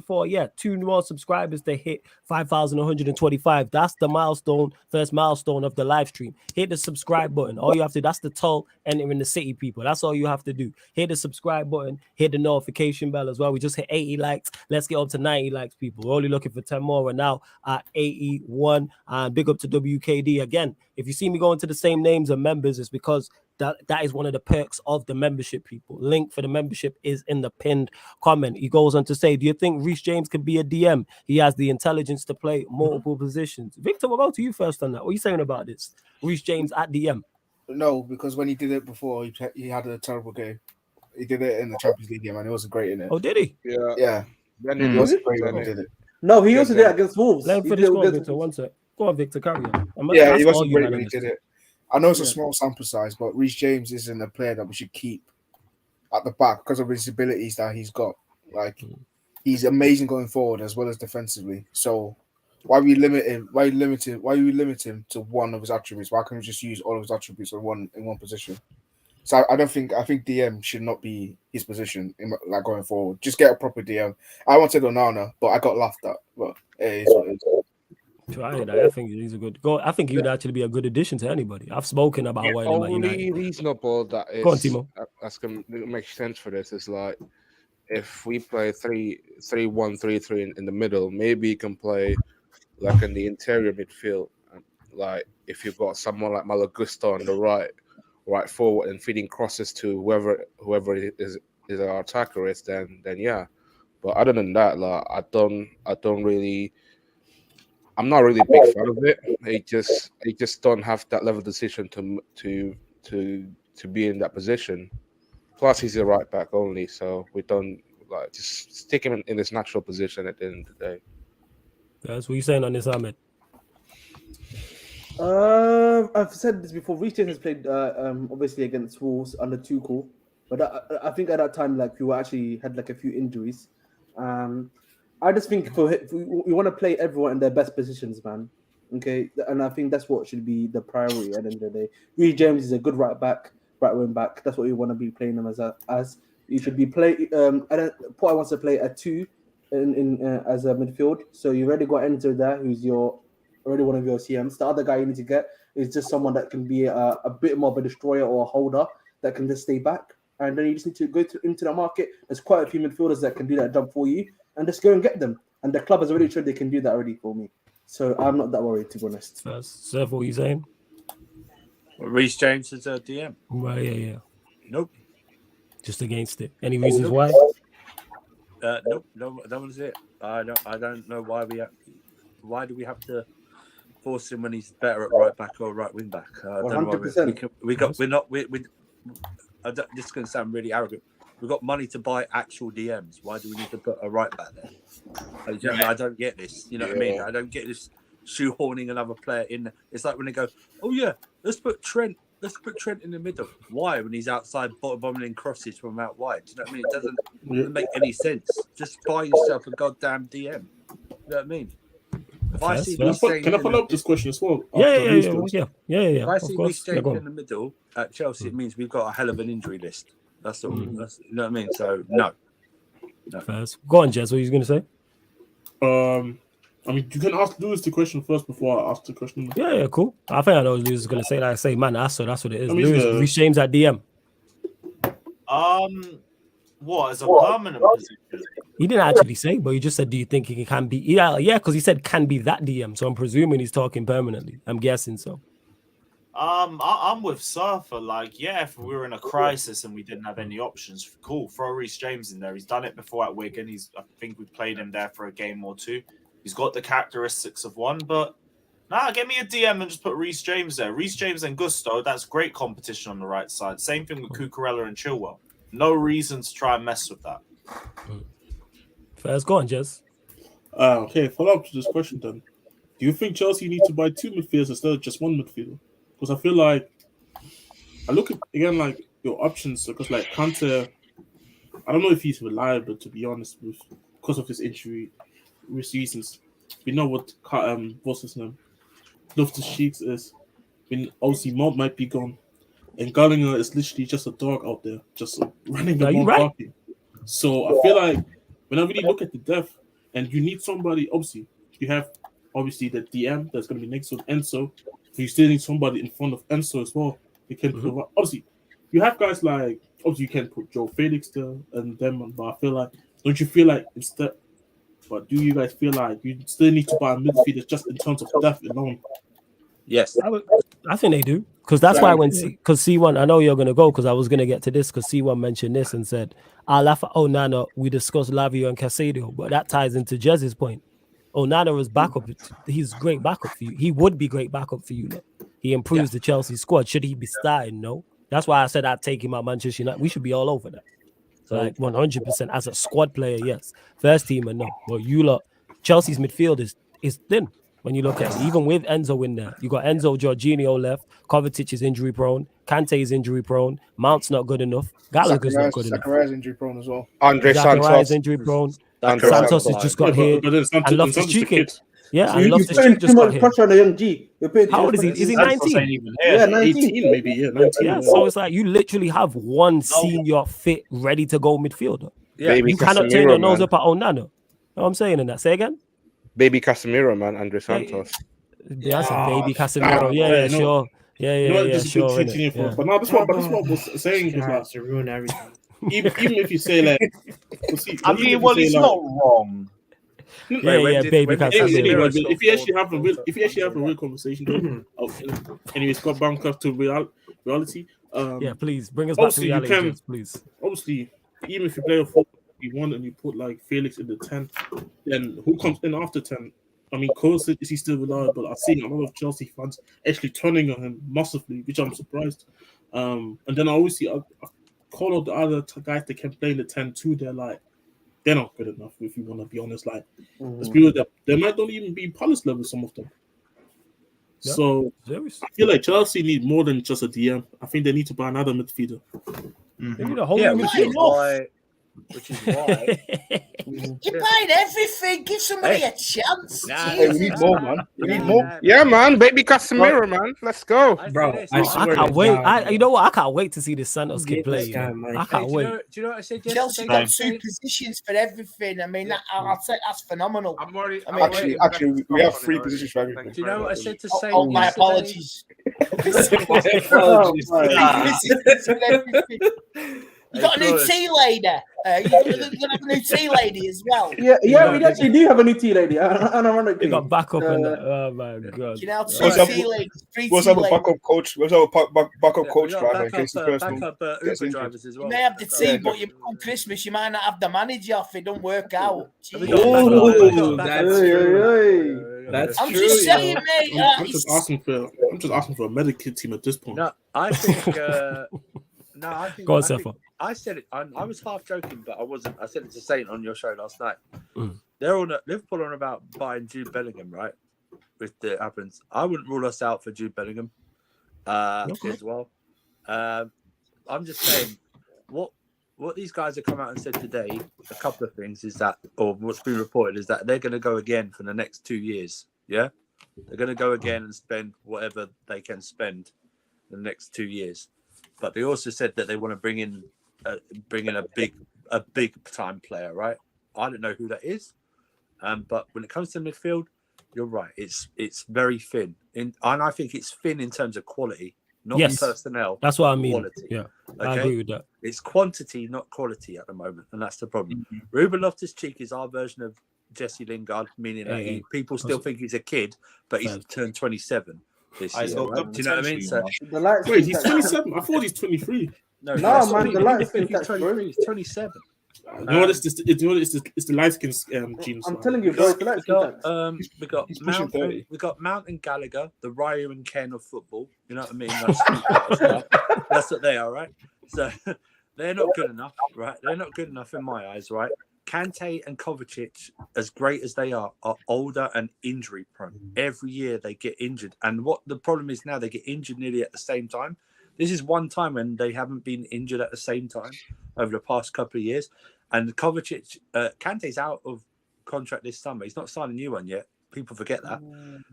for two more subscribers to hit 5,125. That's the first milestone of the live stream. Hit the subscribe button. All you have to, that's the toll entering the city, people. That's all you have to do. Hit the subscribe button, hit the notification bell as well. We just hit 80 likes. Let's get up to 90 likes, people. We're only looking for 10 more. We're now at 81. Big up to WKD again. If you see me going to the same names of members, it's because that is one of the perks of the membership, people. Link for the membership is in the pinned comment. He goes on to say, do you think Reece James can be a DM? He has the intelligence to play multiple positions. Victor, we'll go to you first on that. What are you saying about this? Reece James at DM? No, because when he did it before, he had a terrible game. He did it in the Champions League game and he wasn't great in it. Oh, did he? Yeah. He wasn't great when he did it. No, he also did it against Wolves. Let him finish going, Victor. One sec. Go on, Victor. Carry on. He wasn't great when he did it. I know it's a small sample size, but Reece James isn't a player that we should keep at the back because of his abilities that he's got. Like, he's amazing going forward as well as defensively. So why we limit him? Why you limit him to one of his attributes? Why can't we just use all of his attributes in one position? So I think DM should not be his position like going forward. Just get a proper DM. I wanted Onana, but I got laughed at. But it is what it is. I think he's a good goal. I think he would actually be a good addition to anybody. I've spoken about the only reasonable that is go on, Timo. That's gonna make sense for this is like if we play 3-1-3-3 in the middle, maybe you can play like in the interior midfield. Like if you've got someone like Malagusto on the right forward and feeding crosses to whoever is our attacker is, then yeah. But other than that, like I'm not really a big fan of it. They just don't have that level of decision to be in that position. Plus, he's a right back only, so we don't like just stick him in his natural position at the end of the day. That's what you're saying on this, Ahmed. I've said this before. Reece James has played obviously against Wolves under Tuchel, but I think at that time like we actually had like a few injuries. I just think we want to play everyone in their best positions, man. Okay, and I think that's what should be the priority at the end of the day. Reece James is a good right wing back. That's what we want to be playing him as. You should be play. Potter wants to play a 2 in as a midfield. So you already got Enzo there, who's already one of your CMs. The other guy you need to get is just someone that can be a bit more of a destroyer or a holder that can just stay back. And then you just need to go into the market. There's quite a few midfielders that can do that job for you, and just go and get them. And the club has already showed they can do that already for me. So I'm not that worried, to be honest. Seth, what are you saying? Reece James is a DM. Right, yeah. Nope. Just against it. Any reasons why? Nope. No, that was it. I don't know why why do we have to force him when he's better at right back or right wing back? I don't know 100%. This is going to sound really arrogant. We've got money to buy actual DMs. Why do we need to put a right back there? I don't get this. You know what I mean? I don't get this shoehorning another player in. It's like when they go, oh yeah, let's put Trent in the middle. Why? When he's outside bombing crosses from out wide. Do you know what I mean? It doesn't make any sense. Just buy yourself a goddamn DM. You know what I mean? If I see can I follow up this question as well? Yeah. If I see Reece James in the middle at Chelsea, it means we've got a hell of an injury list. That's all. That's, you know what I mean? So no. First. Go on, Jez. What are you going to say? I mean, you can do this the question first before I ask the question. Yeah, cool. I think I know what Lewis is going to say. Like I say, man, that's what it is. Reece James at DM. What, as a permanent position? He didn't actually say, but he just said, do you think he can be? Yeah, because he said can be that DM. So I'm presuming he's talking permanently. I'm guessing so. I'm with Surfer. Like, yeah, if we were in a crisis and we didn't have any options, cool, throw Reece James in there. He's done it before at Wigan. I think we played him there for a game or two. He's got the characteristics of one, but give me a DM and just put Reece James there. Reece James and Gusto, that's great competition on the right side. Same thing with Cucurella and Chilwell. No reason to try and mess with that. First, go on, Jez. Okay, follow up to this question then. Do you think Chelsea need to buy 2 midfielders instead of just one midfielder? Because I feel like I look at again like your options because like Kante, I don't know if he's reliable to be honest with because of his injury reasons. we know what what's his name, Loftus Cheeks is. I mean, obviously Mount might be gone, and Gallagher is literally just a dog out there, just running the ball barking. So I feel like when I really look at the depth, and you need somebody. Obviously, you have the DM that's going to be next to Enzo. You still need somebody in front of Enzo as well. You can provide. Obviously, you have guys like you can put Joe Felix there and them, but I feel like don't you feel like instead? But do you guys feel like you still need to buy a midfielder just in terms of depth alone? Yes, I think they do, because that's why because C1, I know you're gonna go because I was gonna get to this because C1 mentioned this and said, Onana, we discussed Lavio and Casado, but that ties into Jez's point. Onana is backup. He's great backup for you. He would be great backup for you. No? He improves the Chelsea squad. Should he be starting? No. That's why I said I'd take him at Manchester United. We should be all over that. Like 100% as a squad player, yes. First teamer, no. Well, you lot, Chelsea's midfield is thin. When you look at it, even with Enzo in there, you got Enzo, Jorginho left, Kovacic is injury prone, Kante is injury prone, Mount's not good enough, Gallagher's not good enough. Zachariah's injury prone as well. Andre Santos is injury prone. Santos has just got here, and Loftus-Cheek. Yeah, and Loftus-Cheek just got here. Pressure on the young G. How old is he? Is he 19? Yeah, 19. 18 maybe. Yeah, 19. Yeah, so it's like you literally have one senior fit, ready to go midfielder. Yeah, you cannot turn your nose up at Onana. Know what I'm saying in that? Say again. Baby Casemiro, man, Andre Santos. Yeah, that's a baby Casemiro. Yeah, sure. Yeah, sure. But no, this what was saying is like to ruin everything. Even if you say like, I mean, well, it's not wrong. Baby Casemiro. If you actually have a real conversation, anyways, got back up to reality. Yeah, please bring us back to reality, please. Obviously, even if you play a 4-1 and you put like Felix in the 10, then who comes in after 10? I mean, Kovacic, is he still reliable? I've seen a lot of Chelsea fans actually turning on him massively, which I'm surprised. And then I always see I call out the other guys that can play in the 10 too. They're not good enough, if you want to be honest. Like, there's people that they might not even be Palace level, some of them. Yeah. So I feel like Chelsea need more than just a DM. I think they need to buy another midfielder. They need a whole midfielder. Which is why you buying everything. Give somebody a chance. We need more, man. We need more. Yeah, man. Baby Casemiro, man. Let's go, bro. I can't wait. You know what? I can't wait to see this Santos kid play. I can't wait. Do you know what I said? Chelsea got two positions for everything. I mean, I'll say that's phenomenal. Actually, we have 3 positions for everything. Do you know what I said to say? Oh, my apologies. You got a new tea lady. You're going to have a new tea lady as well. Yeah, we actually do have a new tea lady. Ironically, got backup in that. Oh my god! You know, tea ladies. We'll have a backup coach. We'll have a backup coach driver in case the person Uber drivers as well. You may have the tea, but on Christmas you might not have the manager if it don't work out. Oh, that's true. That's I'm true. Just saying, mate. I'm just asking for a medical team at this point. No, I think. I think. Go on, Sefa. I said it. I was half joking, but I wasn't. I said it to Saint on your show last night. They're on Liverpool on about buying Jude Bellingham, right? With the happens, I wouldn't rule us out for Jude Bellingham as well. I'm just saying what these guys have come out and said today. A couple of things is that, or what's been reported is that they're going to go again for the next 2 years. Yeah, they're going to go again and spend whatever they can spend in the next 2 years. But they also said that they want to bring in a big time player, right? I don't know who that is, but when it comes to midfield, you're right. It's very thin, and I think it's thin in terms of quality, not personnel. That's what I mean. Quality. Yeah, okay? I agree with that. It's quantity, not quality at the moment, and that's the problem. Ruben Loftus-Cheek is our version of Jesse Lingard, meaning that people still think he's a kid, but he's turned 27. This year, right? Do you know what I mean? So, wait, he's 27. I thought he's 23. No, man, the light skin he's 23. He's 27. You know what? It's the light skin genes. I'm telling you, bro. It's the light skin. We got Mount and Gallagher, the Ryu and Kane of football. You know what I mean? That's what they are, right? So they're not good enough, right? They're not good enough in my eyes, right? Kante and Kovacic, as great as they are older and injury prone. Every year they get injured. And what the problem is now, they get injured nearly at the same time. This is one time when they haven't been injured at the same time over the past couple of years. And Kovacic, Kante's out of contract this summer. He's not signed a new one yet. People forget that.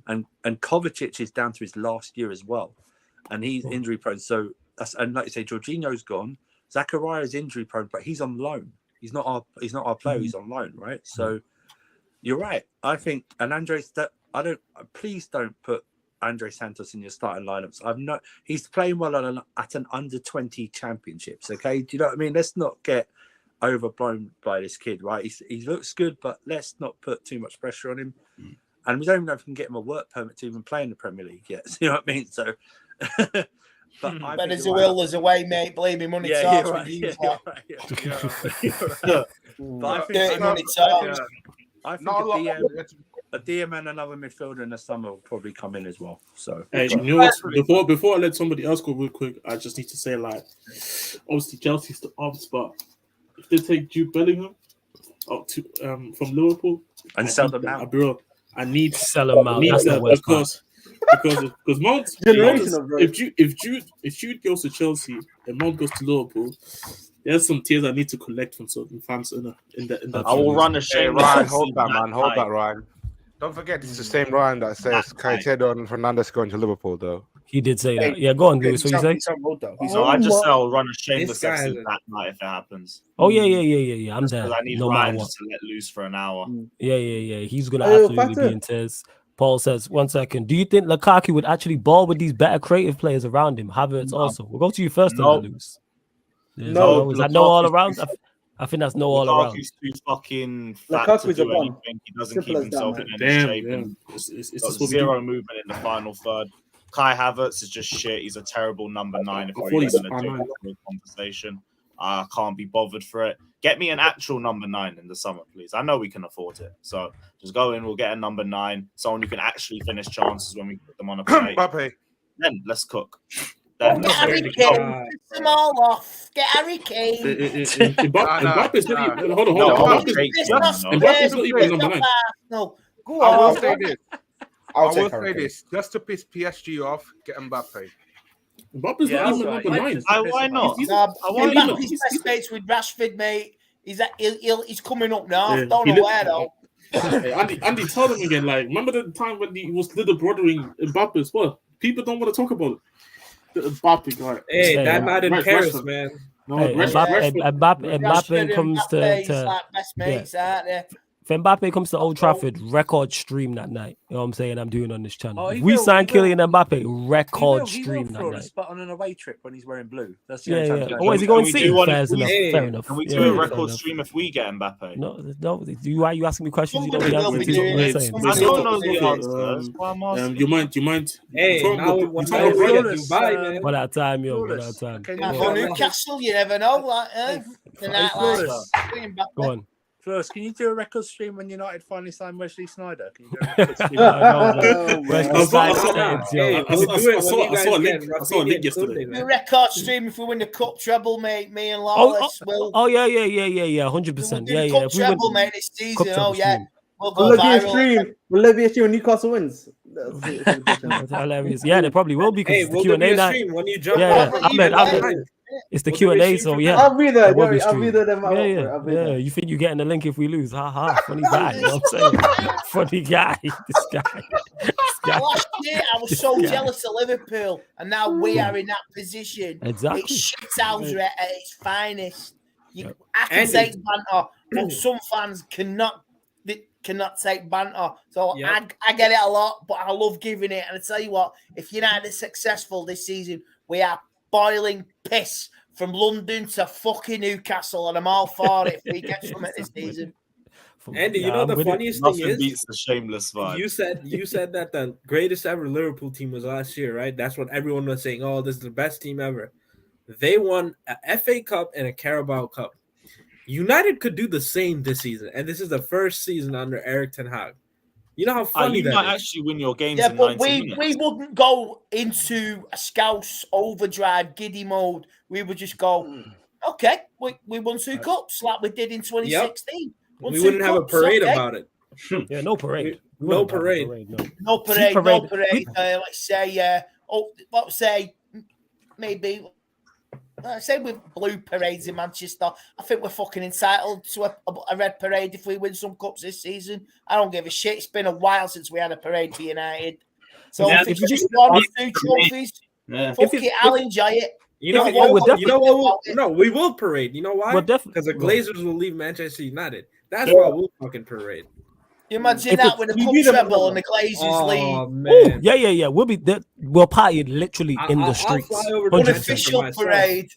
And Kovacic is down to his last year as well, and he's injury prone. So and like you say, Jorginho's gone. Zachariah is injury prone, but he's on loan. He's not our player. He's on loan, right? So you're right. I think please don't put Andre Santos in your starting lineups. He's playing well at an under-20 championships. Okay, do you know what I mean? Let's not get overblown by this kid, right? He looks good, but let's not put too much pressure on him. And we don't even know if we can get him a work permit to even play in the Premier League yet. You know what I mean? So, but there's a will, there's a way, mate. Believe me, money talks. But I think money talks. I think a DM and another midfielder in the summer will probably come in as well. So, hey, you know what? Before I let somebody else go real quick, I just need to say, like, obviously Chelsea's the odds, but if they take Jude Bellingham up to from Liverpool and sell them out, I need to sell them out. That's the worst part. Because Mount, if Jude goes to Chelsea and Mount goes to Liverpool, there's some tears I need to collect from certain fans in the. I will run a shame. Ryan, hold that, Ryan. Don't forget, this is the same Ryan that says Caicedo and Fernandes going to Liverpool, though. He did say that. Yeah, go on, Lewis. What you say? I just say I'll run a shameless exit that night if it happens. Oh yeah. I'm there. I need Ryan just to let loose for an hour. Yeah. He's gonna absolutely be in tears. Paul says, 1 second. Do you think Lukaku would actually ball with these better creative players around him? Havertz also. We'll go to you first, Lewis. No, is that no all around? I think that's no all around. Lukaku's too fucking fat to do anything. He doesn't keep himself in any shape. It's zero movement in the final third. Kai Havertz is just shit. He's a terrible number 9. If we're even going to do a conversation, I can't be bothered for it. Get me an actual number 9 in the summer, please. I know we can afford it. So just go in. We'll get a number 9. Someone who can actually finish chances when we put them on a plate. Mbappe. Then let's cook. Get Harry Kane. Piss them all off. Get Harry Kane. Mbappe's not even. Hold on. Mbappe's not even number 9. No. Go on. I will say this. I will say this. Just to piss PSG off, get Mbappe. Mbappe's not even number 9. Why not? Mbappe's best mates with Rashford, mate. He's coming up now. Yeah, don't know where though. Hey, Andy, tell them again. Like, remember the time when he was little brothering Mbappe as well? People don't want to talk about it. The Mbappe guy. Hey, that night in Paris, man. No, Mbappe comes to best mates out there. If Mbappe comes to Old Trafford, record stream that night. You know what I'm saying? I'm doing on this channel. If we sign Kylian Mbappe, record stream that night. But on an away trip when he's wearing blue. That's Oh, is he going to see? Fair enough. Can we do a record stream if we get Mbappe? No. Why are you asking me questions you don't know the answer. You mind? Hey, one at a time, yo. One at a time. For Newcastle, you never know. Go on. Flores, can you do a record stream when United finally signed Wesley Sneijder? Can you do a I saw a link yesterday. Do a record stream if we win the cup treble, mate. Me and Lawless will. Oh yeah, 100%. Yeah. Cup treble, mate, this season. Oh yeah. Will there be a stream when Newcastle wins? That's hilarious. Yeah, there probably will be because we'll Q&A night. When you jump Ahmed. It's the Q&A, so yeah. I'll be there. I'll be there. Yeah. You think you're getting the link if we lose? Funny guy. You know what I'm saying? Funny guy. This guy. Last year, I was so jealous of Liverpool, and now we are in that position. Exactly. It's shithousery at its finest. I can take banter, but some fans cannot take banter. So I get it a lot, but I love giving it. And I tell you what, if United is successful this season, we are boiling piss from London to fucking Newcastle, and I'm all for it if we get something this season. Andy, you know the funniest thing is beats the shameless vibe. You said that the greatest ever Liverpool team was last year, right? That's what everyone was saying. Oh, this is the best team ever. They won a FA Cup and a Carabao Cup. United could do the same this season, and this is the first season under Erik ten Hag. You know how funny that might is? actually win your games. Yeah, in but 90 we minutes. wouldn't go into a scouse overdrive giddy mode. We would just go, okay, we won 2 cups like we did in 2016. Yep. We wouldn't have a parade about it. Yeah, no parade. No parade. No parade. Let's say, maybe Same with blue parades in Manchester. I think we're fucking entitled to a red parade if we win some cups this season. I don't give a shit. It's been a while since we had a parade for United. So if it's just 1 or 2 trophies, fuck it, I'll enjoy it. You know what? No, we will parade. You know why? Because the Glazers will leave Manchester United. That's why we'll fucking parade. You imagine that with a cup treble and the Glazers leave. Man. Yeah. We'll party literally in the streets. I'll fly over to Unofficial parade.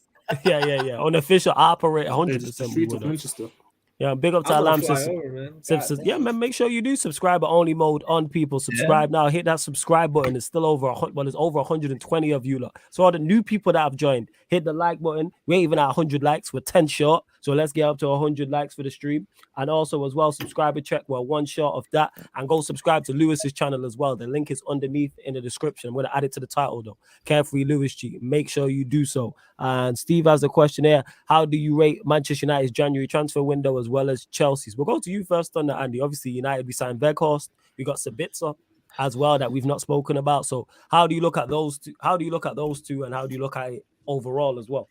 Yeah. Unofficial, I'll parade 100%. Yeah, big up to Alam sisters. Yeah, man, make sure you do subscribe only mode on, people. Subscribe now. Hit that subscribe button. It's still over, there's over 120 of you lot. So all the new people that have joined, hit the like button. We're even at 100 likes. We're 10 short. So let's get up to 100 likes for the stream. And also as well, subscriber check. We're 1 short of that. And go subscribe to Lewis's channel as well. The link is underneath in the description. I'm going to add it to the title though. Carefree Lewis G. Make sure you do so. And Steve has a question here. How do you rate Manchester United's January transfer window as well as Chelsea's? We'll go to you first on that, Andy. Obviously, United, we signed Weghorst. We got Sabitzer as well that we've not spoken about. So how do you look at those two? And how do you look at it overall as well?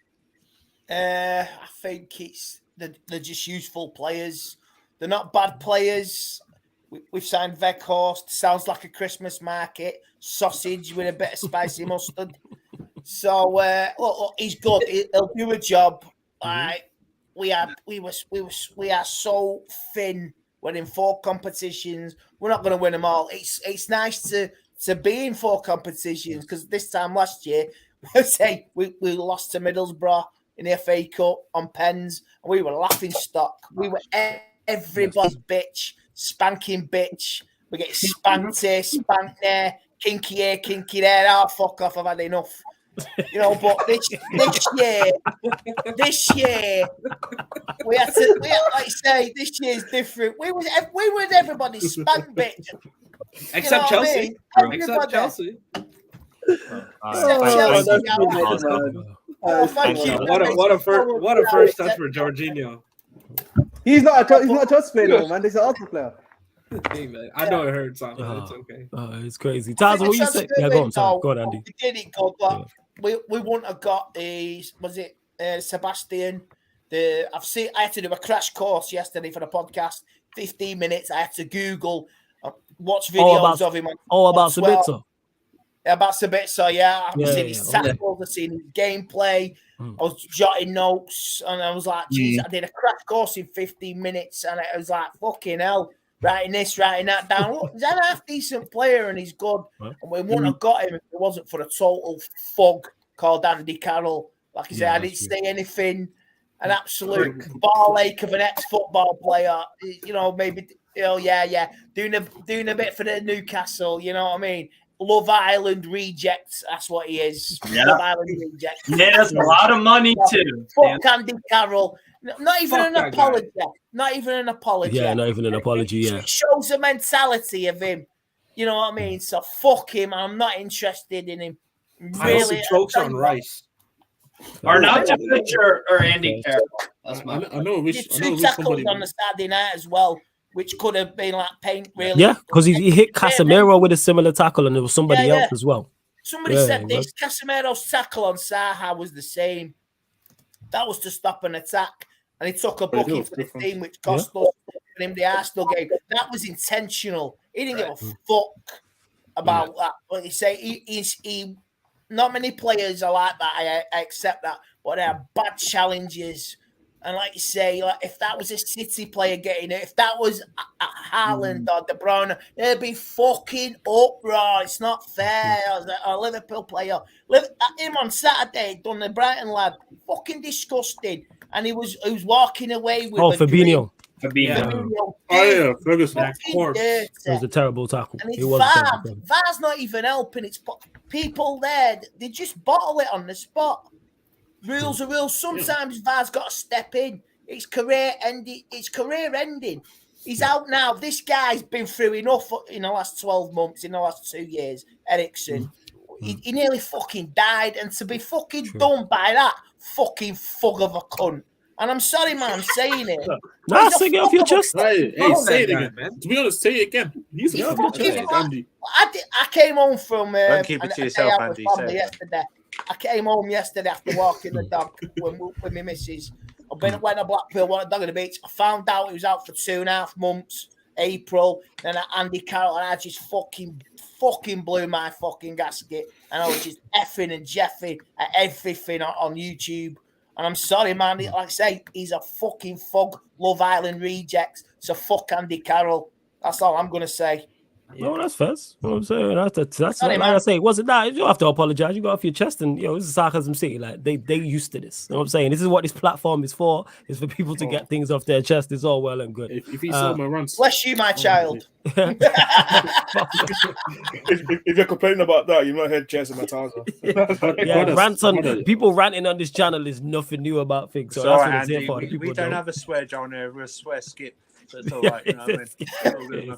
I think they're just useful players. They're not bad players. We've signed Weghorst. Sounds like a Christmas market sausage with a bit of spicy mustard. So look, he's good. He'll do a job. We are so thin. We're in 4 competitions. We're not going to win them all. It's nice to be in 4 competitions because this time last year, we lost to Middlesbrough in the FA Cup on pens, and we were laughing stock. We were everybody's bitch, spanking bitch. We get spanked here, spanked there, kinky here, kinky there. Oh, fuck off! I've had enough. You know, but this year, we had like you say, this year's different. We were everybody's spank bitch, except Chelsea. Except Chelsea. Thank you. What a first touch for Jorginho. He's not a Chelsea player, man. He's an Arsenal player. Hey, man. I know it hurts, but it's okay. It's crazy. Taz, what you say? Yeah, go on, sorry. Go on, Andy. We did it good, but we wouldn't have got Sebastian. I had to do a crash course yesterday for the podcast. 15 minutes. I had to Google, watch videos of him. About Sabitzer. About Sabitzer, yeah. I've seen his tackles, I've seen his gameplay. I was jotting notes, and I was like, geez, I did a crash course in 15 minutes, and I was like, fucking hell, writing this, writing that down. Look, he's a half-decent player, and he's good. And we wouldn't have got him if it wasn't for a total thug called Andy Carroll. Like I said, I didn't say anything. An absolute ball ache of an ex-football player. You know, maybe, doing a bit for the Newcastle, you know what I mean? Love Island rejects. That's what he is. Yeah. Love Island rejects. Yeah, that's a lot of money too. Fuck Andy Carroll. Not even an apology. Not even an apology. Yeah, not even an apology. Yeah, it shows the mentality of him. You know what I mean? So fuck him. I'm not interested in him. Really, he chokes on rice. Or not to picture or Andy Carroll. That's my. I know. Two tackles on the Saturday night as well, which could have been like paint, really. Yeah, because he hit Casemiro with a similar tackle, and there was somebody else as well. Somebody said this. Casemiro's tackle on Saha was the same. That was to stop an attack, and he took a booking for the team, which cost us for him the Arsenal game. That was intentional. He didn't give a fuck about that. But he say he not many players are like that. I accept that, but they are bad challenges. And like you say, like if that was a City player getting it, if that was Haaland or De Bruyne, they'd be fucking uproar. It's not fair. A Liverpool player, him on Saturday, done the Brighton lad, fucking disgusting. And he was walking away with Fabinho. Fabinho. Oh yeah, Ferguson. It was a terrible tackle. And it's VAR's not even helping. It's people there. They just bottle it on the spot. Rules are rules. Sometimes VAR's got to step in. It's career ending. He's out now. This guy's been through enough in the last 12 months, in the last 2 years. Ericsson. He nearly fucking died. And to be fucking done by that fucking fug of a cunt. And I'm sorry, man, I'm saying it. No, say it off your chest. Hey, say it again, man. To be honest, say it again. He's a Andy. I came home from Don't keep it to yourself, Andy. Yesterday. I came home yesterday after walking the dog with my missus. Went to Blackpool, went to dog on the beach. I found out he was out for 2.5 months, April. Then Andy Carroll, and I just fucking blew my fucking gasket. And I was just effing and jeffing at everything on YouTube. And I'm sorry, man. Like I say, he's a fucking fug Love Island rejects. So fuck Andy Carroll. That's all I'm going to say. No, that's fair. You know what I'm saying? That's Sorry, like man. I say, it wasn't that. You don't have to apologize. You got off your chest, and this is Sarcasm City. Like they used to this. You know what I'm saying? This is what this platform is for. It's for people to get things off their chest. It's all well and good. If he saw my runs, bless you, my child. If you're complaining about that, you're not head chairs in my Tarzan. Rants on people ranting on this channel is nothing new about things. So that's what it's here for. We don't have a swear jar here. We're a swear skip. That's all right. You know what I mean?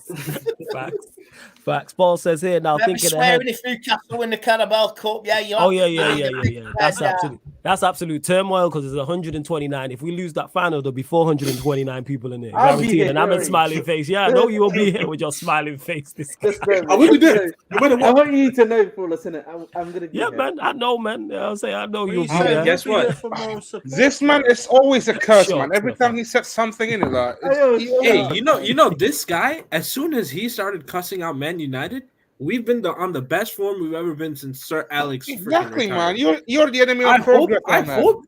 Facts. Paul says here now. Never Thinking swearing ahead. if Newcastle win the Carabao Cup. Yeah, you. Oh yeah. That's absolute turmoil because it's 129. If we lose that final, there'll be 429 people in there. Guaranteed. And I'm a smiling face. Yeah, I know you will be here with your smiling face. I will be there. I want you to know, for us, innit? I'm gonna be here. Man. I know, man. I'll say I know you'll be there. there. Guess what? This man is always a curse, man. Every time he says something in it, like hey, you know this guy. As soon as he started cussing out Man United, we've been on the best form we've ever been since Sir Alex. Exactly, man. You're the enemy of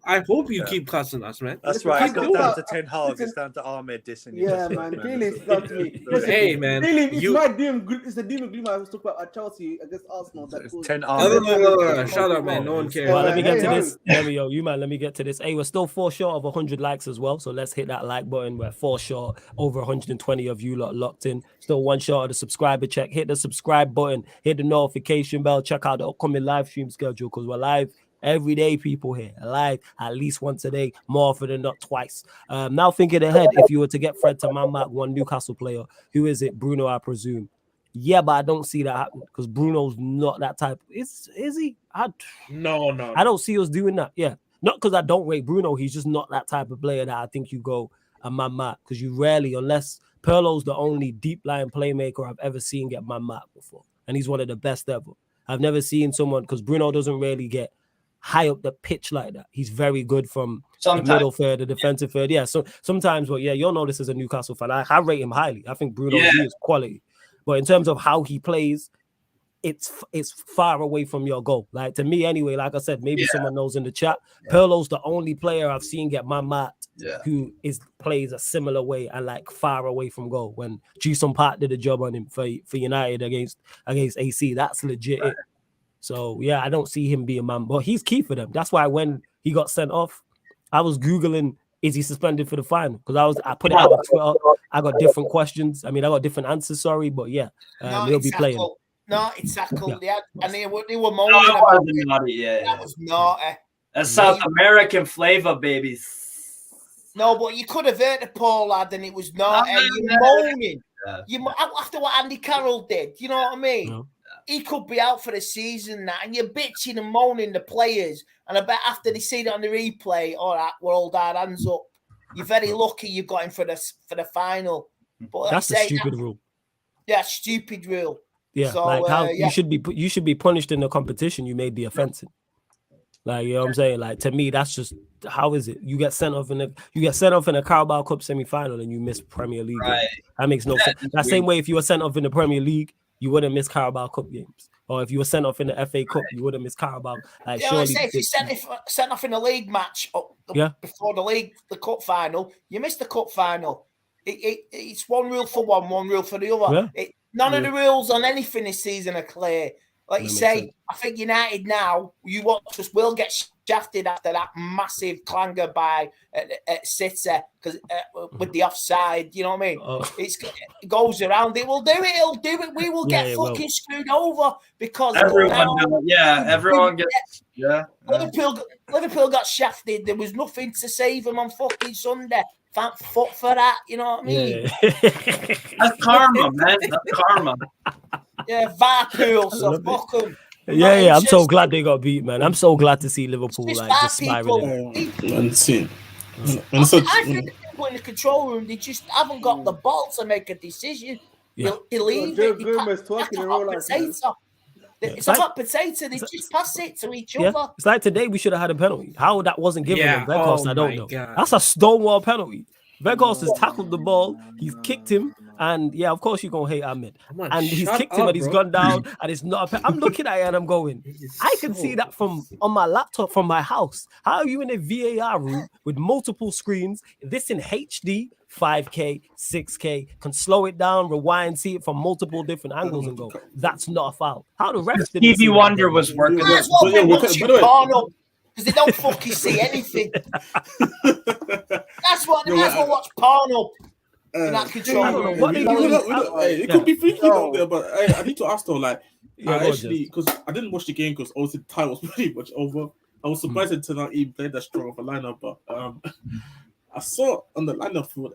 I hope you keep cussing us, man. That's right. It's not down to Ten Hag. It's down to Ahmed dissing you. Yeah, man. Clearly, it's down to me. Hey, man. Clearly, it's the doom and gloom I was talking about at Chelsea against Arsenal. That It's 10 No, shut up, man. No one cares. Well, let me get to this. Let me get to this. Hey, we're still 4 short of 100 likes as well. So let's hit that like button. We're 4 short, over 120 of you lot locked in. Still 1 short of the subscriber check. Hit the subscribe button. Hit the notification bell. Check out the upcoming live stream schedule because we're live every day. People here live at least once a day, more often than not twice. Now thinking ahead, if you were to get Fred to man-mark one Newcastle player, who is it? Bruno, I presume. Yeah, but I don't see that happening because Bruno's not that type. Is he? No. I don't see us doing that. Yeah, not because I don't rate Bruno. He's just not that type of player that I think you go a man-mark because you rarely, unless Pirlo's the only deep-lying playmaker I've ever seen get man-mark before. And he's one of the best ever. I've never seen someone, because Bruno doesn't really get high up the pitch like that. He's very good from the middle third, the defensive third. Yeah, so sometimes, but yeah, you'll know this as a Newcastle fan. I rate him highly. I think Bruno is quality. But in terms of how he plays, it's far away from your goal. Like, to me anyway, like I said, maybe someone knows in the chat, Pirlo's the only player I've seen get man-marked who plays a similar way and like far away from goal. When Jason Park did a job on him for United against AC, that's legit. Right. So yeah, I don't see him being man, but he's key for them. That's why when he got sent off, I was Googling, is he suspended for the final? Because I put it out on Twitter. I got different questions. I mean, I got different answers, sorry, but yeah, he'll be playing. No, it's tackled. Yeah. And they were moaning about it. That was naughty. That's South American flavor, baby. No, but you could have heard the poor lad, and it was naughty. You're moaning. After what Andy Carroll did, you know what I mean? No. He could be out for the season now, and you're bitching and moaning the players. And I bet after they see it on the replay, all right, we're all our hands up. You're very lucky you got him for the final. But that's a stupid rule. Yeah, stupid rule. Yeah, so, like how you should be punished in the competition. You made the offense in. Like, you know what I'm saying? Like, to me, that's just, how is it? You get sent off in a Carabao Cup semi-final and you miss Premier League. Right. That makes no sense. That same way, if you were sent off in the Premier League, you wouldn't miss Carabao Cup games. Or if you were sent off in the FA Cup, you wouldn't miss Carabao. Like, yeah, surely, if you sent off in a league match before the cup final, you missed the cup final. It's one rule for one rule for the other. Yeah. None of the rules on anything this season are clear. Like you say, I think United now, you watch us, will get shafted after that massive clanger by at City because with the offside, you know what I mean? It goes around. It will do it. It'll do it. We will get fucking screwed over because everyone gets. Liverpool got shafted. There was nothing to save them on fucking Sunday. Thank fuck for that. You know what I mean? That's karma, man. That's karma. Yeah, Varpool, so fuck them. Yeah, I'm so glad they got beat, man. I'm so glad to see Liverpool just spiraling. I think the people in the control room, they just haven't got the ball to make a decision. Yeah. They leave it. It's a hot potato. They just pass it to each other. It's like today we should have had a penalty. How that wasn't given on Vegas, I don't know. God. That's a stonewall penalty. Vegas has tackled the ball, he's kicked him, and yeah, of course you're gonna hate Ahmed. And he's kicked him and he's gone down, and it's not a I'm looking at it and I'm going, I can see that from on my laptop from my house. How are you in a VAR room with multiple screens, this in HD, 5K, 6K, can slow it down, rewind, see it from multiple different angles and go, that's not a foul. How the refs didn't Stevie Wonder was working. That's what they're watching porno, because they don't fucking see anything. That's what they might as well watch porno. In that control I don't know room. what they do. It could be freaky out there, but I need to ask though, like, actually, because I didn't watch the game because obviously the time was pretty much over. I was surprised it turned out he played that strong of a lineup, but I saw on the lineup for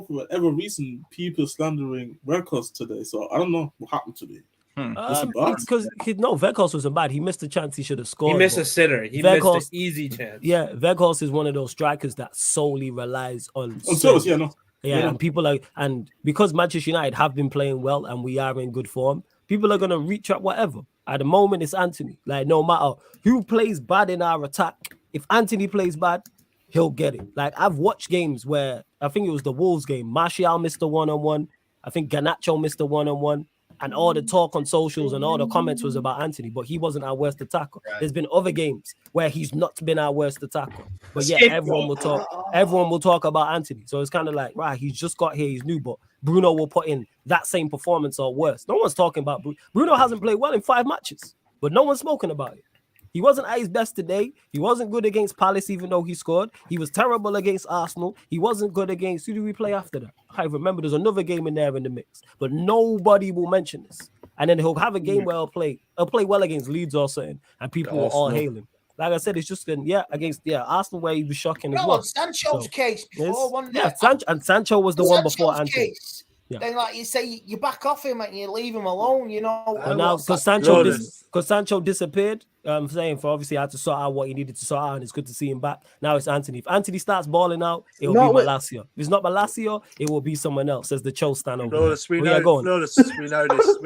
whatever reason people slandering Vegas today, so I don't know what happened today. Because Vegas wasn't bad. He missed a chance he should have scored. He missed a sitter. He missed an easy chance. Yeah, Vegas is one of those strikers that solely relies on service. And people are, and because Manchester United have been playing well and we are in good form, people are gonna reach at whatever. At the moment, it's Anthony. Like, no matter who plays bad in our attack, if Anthony plays bad, he'll get it. Like, I've watched games where I think it was the Wolves game. Martial missed a one-on-one. I think Garnacho missed a one-on-one. And all the talk on socials and all the comments was about Anthony, but he wasn't our worst attacker. Right. There's been other games where he's not been our worst attacker. But yeah, everyone will talk about Anthony. So it's kind of like, right, he's just got here, he's new, but Bruno will put in that same performance or worse. No one's talking about Bruno. Bruno hasn't played well in 5 matches, but no one's spoken about it. He wasn't at his best today. He wasn't good against Palace, even though he scored. He was terrible against Arsenal. He wasn't good against... Who did we play after that? I remember there's another game in there in the mix. But nobody will mention this. And then he'll have a game where he'll play well against Leeds or something, and people will all hail him. Like I said, it's just been, against Arsenal where he was shocking as well. Sancho's case before, wasn't it? And Sancho was the one before Anthony. Yeah. Then, like you say, you back off him and you leave him alone, you know. And now, because Sancho disappeared, I'm saying for obviously I had to sort out what he needed to sort out, and it's good to see him back. Now it's Anthony. If Anthony starts balling out, it will be Malacia. If it's not Malacia, it will be someone else. Says the Cho stand over. Flawless, we know this. We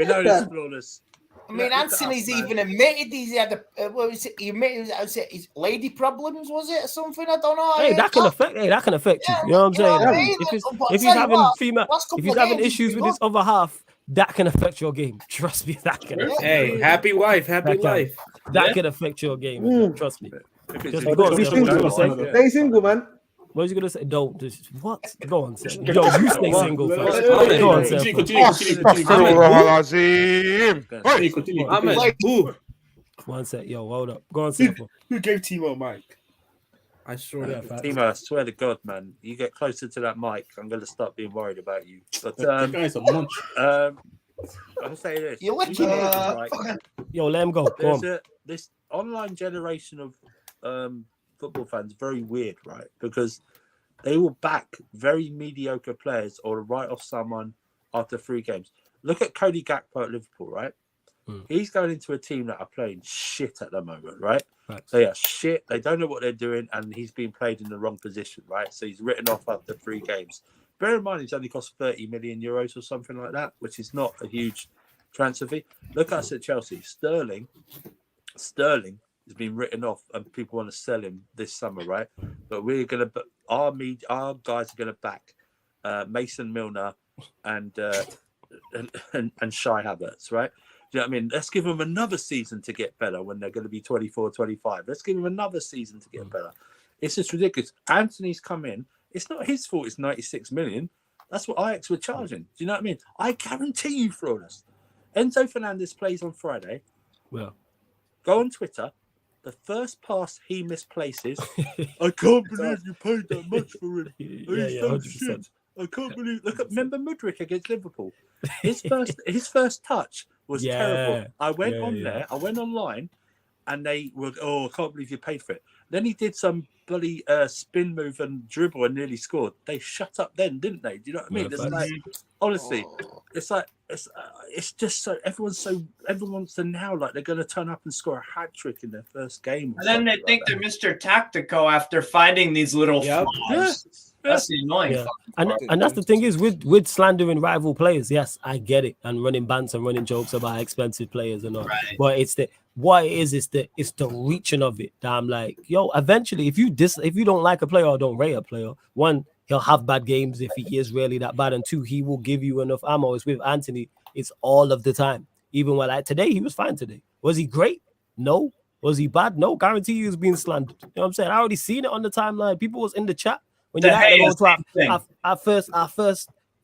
know this. Flawless. I mean, Anthony's even admitted he had he admitted his lady problems, was it, or something? I don't know. Hey, that can affect you. You know what I'm saying? If he's having if he's having issues with his other half, that can affect your game. Trust me, that can. Hey, happy wife, happy life. That can affect your game. Trust me. Stay single, man. What was you gonna say? Don't. What? Go on, Seth. Yo, you stay single first. Go on, Seth. Continue. One sec. Yo, hold up. Go on, Seth. Who gave Timo a mic? I sure did. Timo, I swear to God, man, you get closer to that mic, I'm gonna start being worried about you. But that guy's a munch. I'll say this. You're licking it. Right. Yo, let him go. Go on. This online generation of football fans very weird, right? Because they will back very mediocre players or write off someone after 3 games. Look at Cody Gakpo at Liverpool, right? He's going into a team that are playing shit at the moment, right? They are shit. They don't know what they're doing, and he's being played in the wrong position, right? So he's written off after 3 games. Bear in mind, he's only cost 30 million euros or something like that, which is not a huge transfer fee. Look at us at Chelsea. Sterling has been written off, and people want to sell him this summer, right? But we're gonna, our guys are gonna back Mason Milner and Shai Havertz, right? Do you know what I mean? Let's give them another season to get better when they're going to be 24, 25. Let's give them another season to get better. It's just ridiculous. Anthony's come in. It's not his fault. It's 96 million. That's what Ajax were charging. Do you know what I mean? I guarantee you, Flawless. Enzo Fernandez plays on Friday. Well, go on Twitter. The first pass he misplaces, I can't believe you paid that much for him. He's so shit. I can't believe. Remember Mudryk against Liverpool? His first touch was terrible. I went on there. I went online, and they were, I can't believe you paid for it. Then he did some bloody spin move and dribble and nearly scored. They shut up then, didn't they? Do you know what I mean? It's like, honestly, it's like it's just so everyone's now like they're going to turn up and score a hat trick in their first game. And then they think they're Mr. Tactico after finding these little flaws. That's the annoying. And that's the thing is with slandering rival players. Yes, I get it, and running bants and running jokes about expensive players and all. Right. But it's the reaching of it that I'm like, yo. Eventually, if you don't like a player or don't rate a player, one, he'll have bad games if he is really that bad, and two, he will give you enough ammo. It's with Anthony, it's all of the time. Even when like today, he was fine today. Was he great? No. Was he bad? No. Guarantee he was being slandered. You know what I'm saying? I already seen it on the timeline. People was in the chat. When you're our first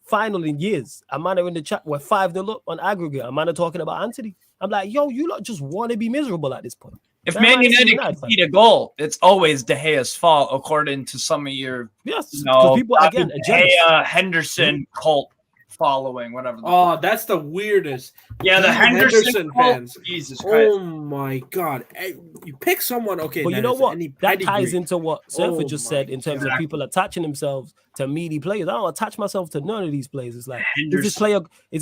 final in years, a man are in the chat. We're 5-0 up on aggregate. A man are talking about Anthony. I'm like, yo, you lot just want to be miserable at this point. If Man United concede a goal, it's always De Gea's fault, according to some of your people again De Gea, Henderson cult following, whatever. Oh, that's the weirdest. Yeah, the Henderson fans. Jesus Christ. Oh my God! You pick someone, okay? But you know what? That ties into what Surfer just said in terms of people attaching themselves to meaty players. I don't attach myself to none of these players. It's like, is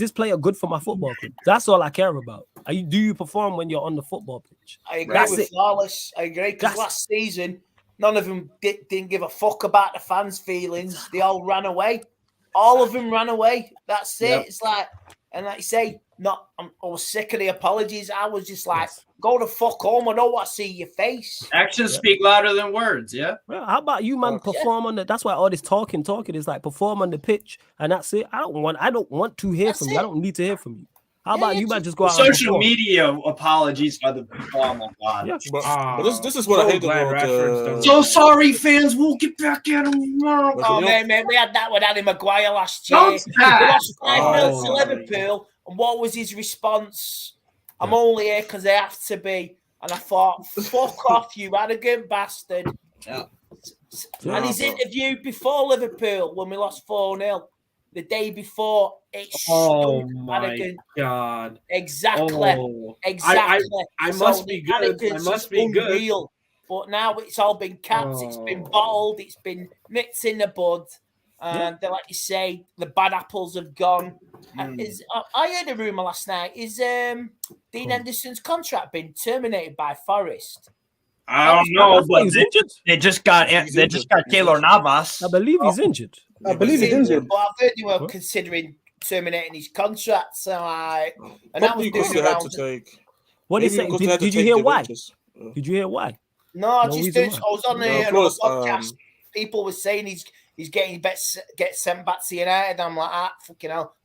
this player good for my football club? That's all I care about. Do you perform when you're on the football pitch? I agree with Flawless. I agree because last season, none of them didn't give a fuck about the fans' feelings. They all ran away. All of them ran away. That's it. Yep. It's like, and like you say, I was sick of the apologies. I was just like, go the fuck home. I don't want to see your face. Actions speak louder than words. Yeah. Well, how about you, man? Perform on the. That's why all this talking is like perform on the pitch, and that's it. I don't want to hear from you. I don't need to hear from you. How about you, man? Just go out. Social media apologies by the oh my God. Yeah, but this is what I hate about. So sorry, fans. We'll get back at them tomorrow. Oh man, we had that with Harry Maguire last year. We lost 5-0 to Liverpool, and what was his response? I'm only here because I have to be. And I thought, fuck off, you arrogant bastard. Yeah. And his interview before Liverpool when we lost 4-0. The day before, it's my God! Exactly. I must be good. I must be unreal. But now it's all been capped. It's been bottled. It's been nipped in the bud. And like you say, the bad apples have gone. I heard a rumor last night. Is Dean Henderson's contract been terminated by Forest? I don't know, but they just got Keylor Navas. I believe he's injured. I believe he's injured. But I've heard you were considering terminating his contract. So and that was doing around. What did he say? Did you hear why? Did you hear why? No, I was on the podcast. People were saying he's getting get sent back to United. I'm like, fucking hell.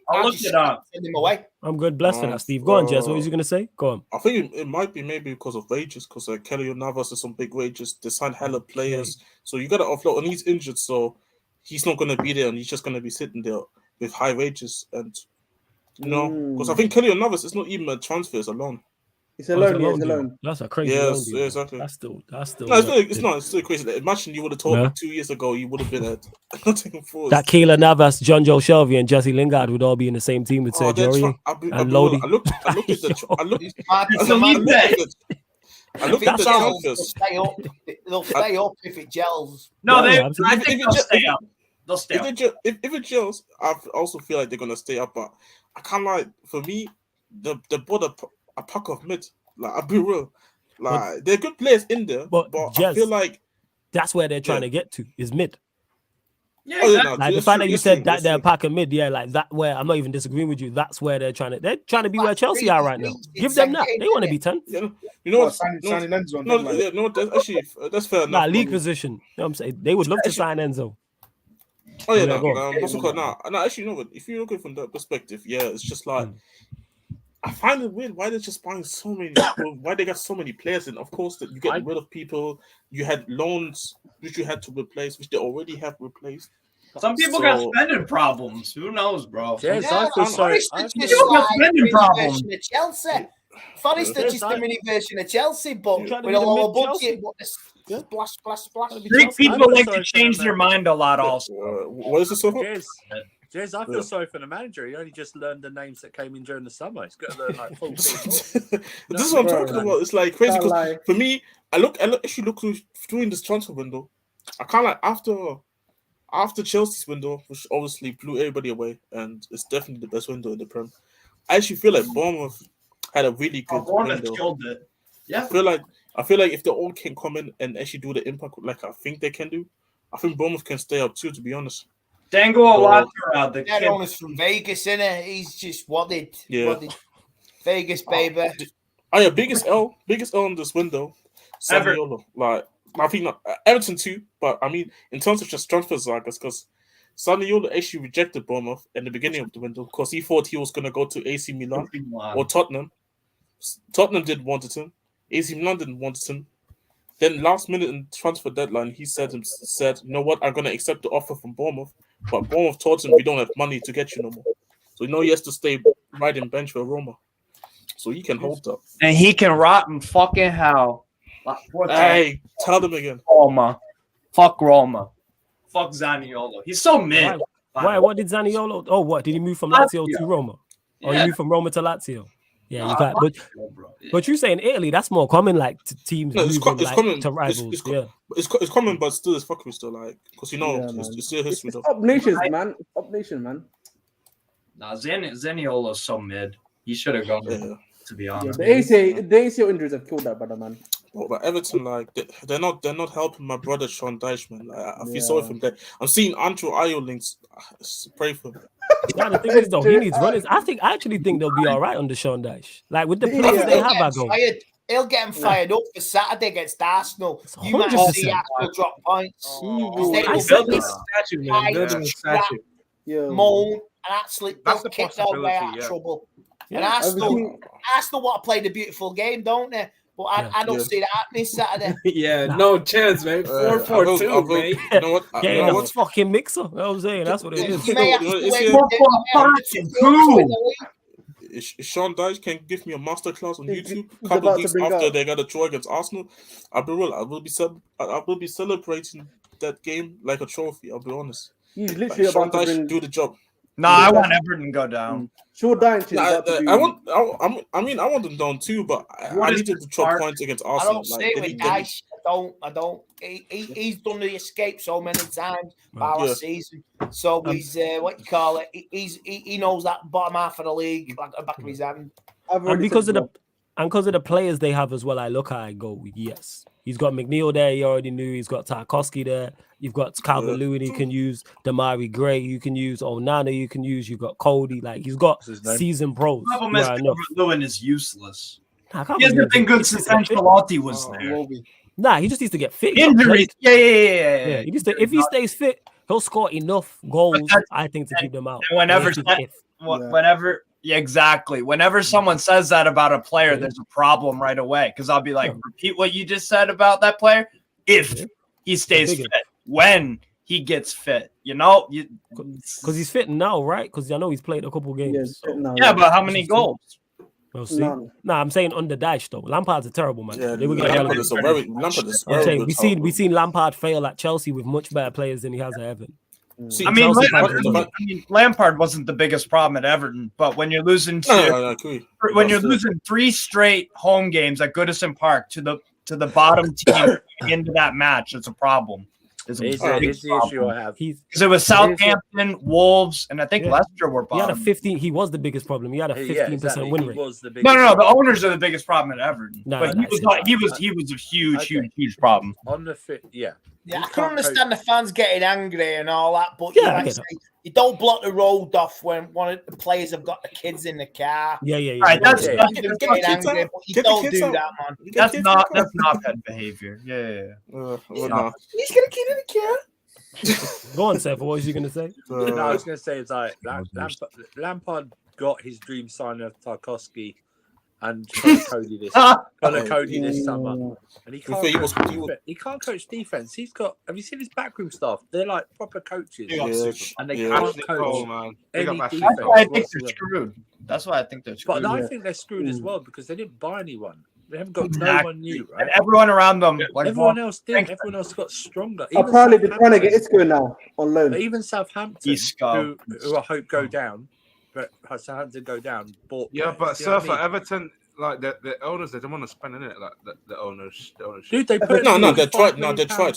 I'll look it up. Send him away. I'm good. Blessed for that, Steve. Go on, Jess. What was you going to say? Go on. I think it might be maybe because of wages, because Keylor Navas has some big wages. They signed hella players. So you got to offload, and he's injured, so he's not going to be there, and he's just going to be sitting there with high wages. And, because I think Keylor Navas is not even a transfer, it's a loan. It's a loan. It's a loan. That's a crazy loan. Yeah, exactly. That's still. No, it's not. It's still crazy. Imagine you would have told me 2 years ago you would have been at nothing forward. That Keylor Navas, John Joe Shelby, and Jesse Lingard would all be in the same team with Sergio and Lodi. I looked at the They'll stay up if it gels. No, I think they'll stay up. They'll stay up. If it gels, I also feel like they're gonna stay up. But I can't lie. For me, they bought a pack of mid. Like, I'll be real. Like, they're good players in there, but I feel like that's where they're trying to get to is mid. Yeah, like the fact that you said that they're a pack of mid, like that. Where I'm not even disagreeing with you. That's where they're trying to be where Chelsea are right now. Give them that. They want to be 10. Yeah, you know what? Signing Enzo. No, that's fair enough. League position. You know what I'm saying? They would love to sign Enzo. Oh yeah, no. Actually, no. But if you look at it from that perspective, it's just like. I find it weird why they're just buying so many. Why they got so many players, and of course that you get rid of people. You had loans which you had to replace, which they already have replaced. Some people got spending problems. Who knows, bro? Yes, I feel sorry. People got spending problems. Chelsea. Forest is just a mini version of Chelsea, but with a lower budget. Splash. Greek people like to change their mind a lot. Also, what is this? Jez, I feel sorry for the manager. He only just learned the names that came in during the summer. He's got to learn like 14 more. This is what I'm talking about. It's like crazy because for me, I actually look through this transfer window. I kind of like after Chelsea's window, which obviously blew everybody away, and it's definitely the best window in the Prem. I actually feel like Bournemouth had a really good window. Killed it. Yeah, I feel like if they all can come in and actually do the impact like I think they can do, I think Bournemouth can stay up too. To be honest. Dango Alatra, the that kid. owner's from Vegas, innit? He's just wadded. Yeah. Vegas, baby. Oh yeah, biggest L in this window. Zaniolo. Like I think not Everton too, but I mean in terms of just transfers, I guess because Zaniolo actually rejected Bournemouth in the beginning of the window because he thought he was going to go to AC Milan or Tottenham. Tottenham didn't want him. AC Milan didn't want him. Then last minute in transfer deadline, he said, "You know what? I'm going to accept the offer from Bournemouth." But Bournemouth told him, "We don't have money to get you no more." So he has to stay riding bench for Roma. So he can hold up. And he can rot in fucking hell. Hey, tell them again. Roma. Fuck Roma. Fuck Zaniolo. He's so mid. Why? What did Zaniolo? Oh, what? Did he move from Lazio to Roma? Or he moved from Roma to Lazio? Yeah, you got. But you saying Italy? That's more common. Like to teams moving common to rivals. It's common, but still, it's fucking still like because it's still history. It's up nations, man. Up nation, man. Nah, Zaniolo's so mid. He should have gone. To be honest, the ACL injuries have killed that brother, man. But Everton, like they're not helping my brother Sean Dyche, man. Like, I feel sorry for him. There, I'm seeing Andrew Ayew links. Pray for him. Yeah, the thing is though, he needs runners. I actually think they'll be all right under Sean Dyche. Like with the players they have at goal. He'll get him fired up for Saturday against Arsenal. You might see Arsenal drop points. Building a statue, man. Building a statue. Moan and actually they'll kick their way out of trouble. And Arsenal want to play the beautiful game, don't they? But I don't see that happening Saturday. No chance, mate. 4-4-2, mate. You know what? That's fucking mixer. You know what I'm saying? That's what it is. If Sean Dyche can give me a masterclass on YouTube a couple of weeks after they got a draw against Arsenal, I will be celebrating that game like a trophy. I'll be honest. He's literally Sean about to do the job. No, I want Everton to go down. Sure, Dyche. I want them down too, but I needed to drop points against Arsenal. I don't say with Dyche. I don't. He's done the escape so many times by last season. So he's what you call it. He knows that bottom half of the league like the back of his hand. And because of the players they have as well, I go yes. He's got McNeil there. You already knew. He's got Tarkowski there. You've got Calvert-Lewin. You can use Damari Gray. You can use Onana. You can use. You've got Cody. Like he's got seasoned pros. Calvert-Lewin is useless. He hasn't been good since Ancelotti was there. Nah, he just needs to get fit. Injuries. Yeah. He needs to, if he stays fit, he'll score enough goals, I think, to keep them out. Exactly. Whenever someone says that about a player, there's a problem right away. Because I'll be like, repeat what you just said about that player. If he stays fit, when he gets fit, because he's fit now, right? Because I know he's played a couple games. But how many goals? We'll see. Nah, I'm saying under Dyche though. Lampard's a terrible man. Yeah, Lampard is very we seen Lampard fail at Chelsea with much better players than he has at Everton. Lampard wasn't the biggest problem at Everton, but when you're losing losing 3 straight home games at Goodison Park to the bottom team into that match, it's a problem. It's the issue I have. Because it was Southampton, Wolves, and I think Leicester were bottom. He had a 15. He was the biggest problem. He had a 15% win rate. No. The owners are the biggest problem at Everton. But he was a huge problem. On the fit, I can understand the fans getting angry and all that, but you don't block the road off when one of the players have got the kids in the car. Right, that's getting angry, but you don't do that, man. That's not bad behavior. He's gonna keep it in the car. Go on, Seth. What was you gonna say? I was gonna say it's like Lampard got his dream signing of Tarkowski and Cody this summer, and he can't coach defense. He's got. Have you seen his backroom staff? They're like proper coaches, and they can't coach any defense. That's why I think they're screwed. But I think they're screwed. I think they're screwed as well because they didn't buy anyone. They haven't got no one new, right? And everyone around them, like Everyone else did. Everyone else got stronger. Apparently, they're trying to get Isco now on loan. But even Southampton, who I hope go down, but Southampton go down. But Surfer, Everton, like the owners, they don't want to spend in it. Like the owners. Dude, they put they tried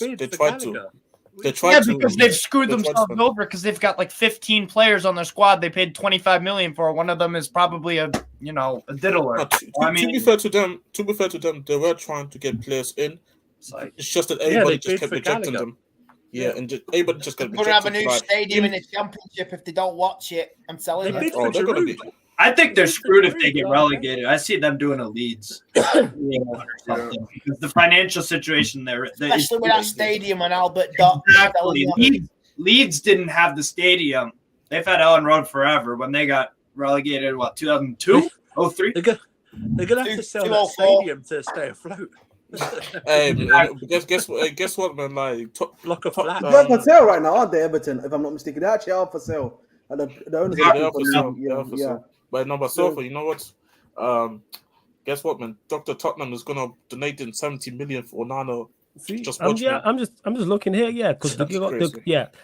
to. Because they've screwed themselves over because they've got like 15 players on their squad. They paid 25 million for. One of them is probably a diddler. To be fair to them, they were trying to get players in. It's just that everybody just kept rejecting them. Yeah, and everybody just kept rejecting them. We're going to have a new stadium in the championship if they don't watch it. I'm telling you. They're going to be. I think they're screwed if they get relegated. I see them doing a Leeds. Because the financial situation there. Especially with that stadium and Albert Dock. Exactly. Leeds didn't have the stadium. They've had Ellen Road forever when they got relegated, 2002? 03? They're going to have to sell that stadium to stay afloat. Hey, guess what, man? Like, block of flats. They're for sale right now, aren't they, Everton? If I'm not mistaken, they actually are for sale. And the owners are for sale. But number Sofa, you know what? Guess what, man? Dr. Tottenham is gonna donate in 70 million for Onana. I'm just looking here, because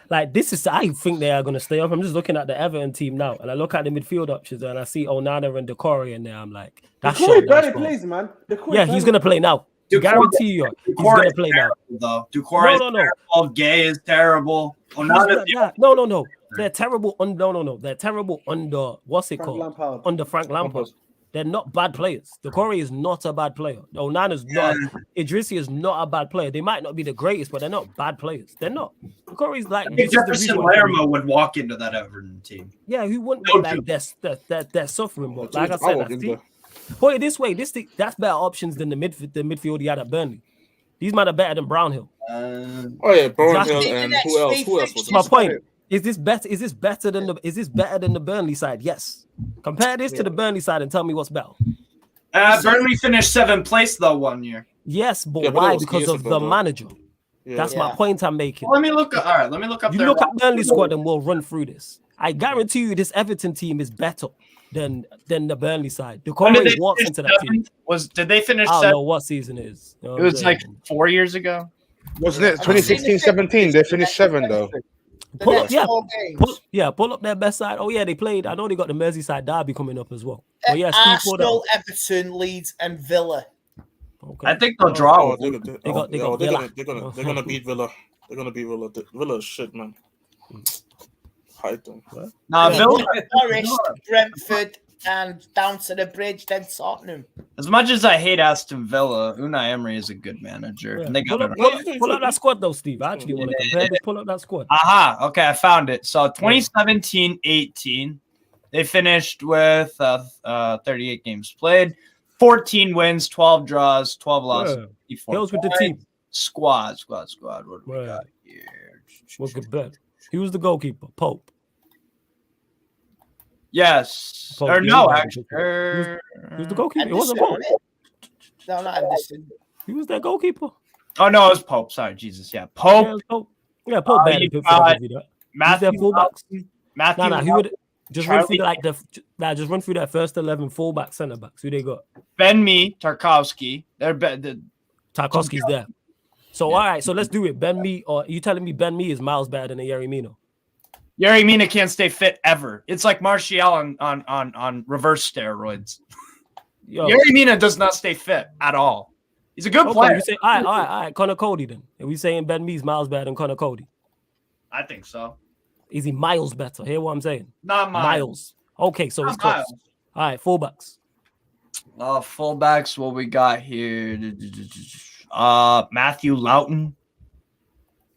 like this is. I think they are gonna stay up. I'm just looking at the Everton team now, and I look at the midfield options, and I see Onana and Decore in there. I'm like, that's Decore barely plays, man. He's gonna play now. Guarantee you, he's gonna play now. Decore is terrible. Gay is terrible. Onana, no. They're terrible. They're terrible under what's it called? Under Frank Lampard. They're not bad players. Decore is not a bad player. Onana's not. Idrissi is not a bad player. They might not be the greatest, but they're not bad players. They're not. Decore is like. Jefferson Lerma would walk into that Everton team. Yeah, he wouldn't be like they're suffering, but like I said, put it this way: that's better options than the midfield he had at Burnley. These men are better than Brownhill. Brownhill and who else? Was my point? Is this better than the Burnley side? Yes. Compare this to the Burnley side and tell me what's better. Burnley finished 7th place though 1 year. Yes, but why? Because of the manager. That's my point I'm making. Let me look up. You look at Burnley squad and we'll run through this. I guarantee you, this Everton team is better than the Burnley side. Decore walks into that team. Did they finish? I don't know what season it is. It was like 4 years ago. Wasn't it 2016-17? They finished 7 though. Pull up their best side. Oh yeah, they played. I know they got the Merseyside derby coming up as well. But yeah, Arsenal, Everton, Leeds, and Villa. Okay. I think they'll draw. They're gonna beat Villa. They're gonna beat Villa. Villa is shit, man. Hide them. Villa, Forest, Brentford, and down to the bridge, then Tottenham. As much as I hate Aston Villa, Unai Emery is a good manager. Yeah. And they pull up that squad though, Steve. I actually want to compare. Pull up that squad. Okay, I found it. So 2017-18, they finished with 38 games played, 14 wins, 12 draws, 12 losses. Hills with the team. Squad. What do we got here? What's good bet? He was the goalkeeper, Pope. Yes. Pope, or no, actually. He was the goalkeeper. It wasn't Pope. No, not Anderson. He was their goalkeeper. Oh, no, it was Pope. Sorry, Jesus. Yeah, Pope. Yeah, Pope. Matthew fullbacks. Matthew. Who would just run through just run through that first 11 fullback centre backs. Who they got? Ben-Mee, Tarkowski. Tarkowski's there. So all right, so let's do it. Ben-Mee, or you telling me Ben-Mee is miles better than a Yerry Mina? Yerry Mina can't stay fit ever. It's like Martial on reverse steroids. Yerry Mina does not stay fit at all. He's a good player. You say, all right. Connor Cody then. Are we saying Ben-Mee's miles better than Connor Cody? I think so. Is he miles better? Hear what I'm saying? Not miles. Okay, so it's close. All right, fullbacks. Fullbacks, what we got here? Matthew Loughton.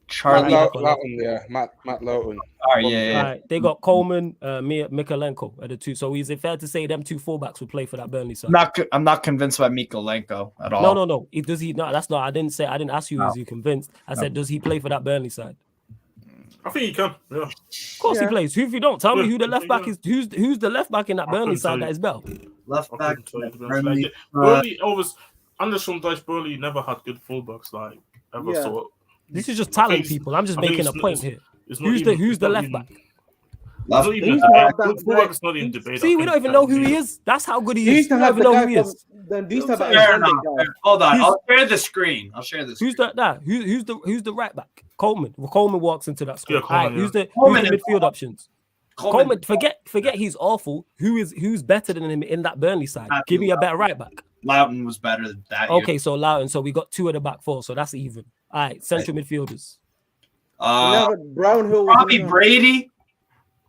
Charlie Loughton, yeah. Matt Loughton. All right. They got Coleman, Mikalenko at the two. So is it fair to say them two fullbacks will play for that Burnley side? I'm not convinced by Mikalenko at all. No. Does he? No, that's not. I didn't ask you. Is he convinced? I said, does he play for that Burnley side? I think he can. Yeah. Of course he plays. Who if you don't tell me who the left back is? Who's the left back in that Burnley side that is Bell? Left back. Burnley always. Anderson Burnley never had good fullbacks like ever. Yeah. So this is just talent, people. I'm just making a point here. Who's the left back? Fullback is not even debate. See, we don't even know who he is. That's how good he is. We don't even know who he is. Then these type of Fair enough. Hold on, I'll share the screen. Who's that? Who's the right back? Coleman. Well, Coleman walks into that squad. Yeah, Coleman, Who's the Coleman midfield options? Coleman. Forget he's awful. Who's better than him in that Burnley side? Give me a better right back. Loughton was better than that. Okay, so Loughton. So we got 2 of the back 4. So that's even. All right, central midfielders. Brownhill. Probably Brady.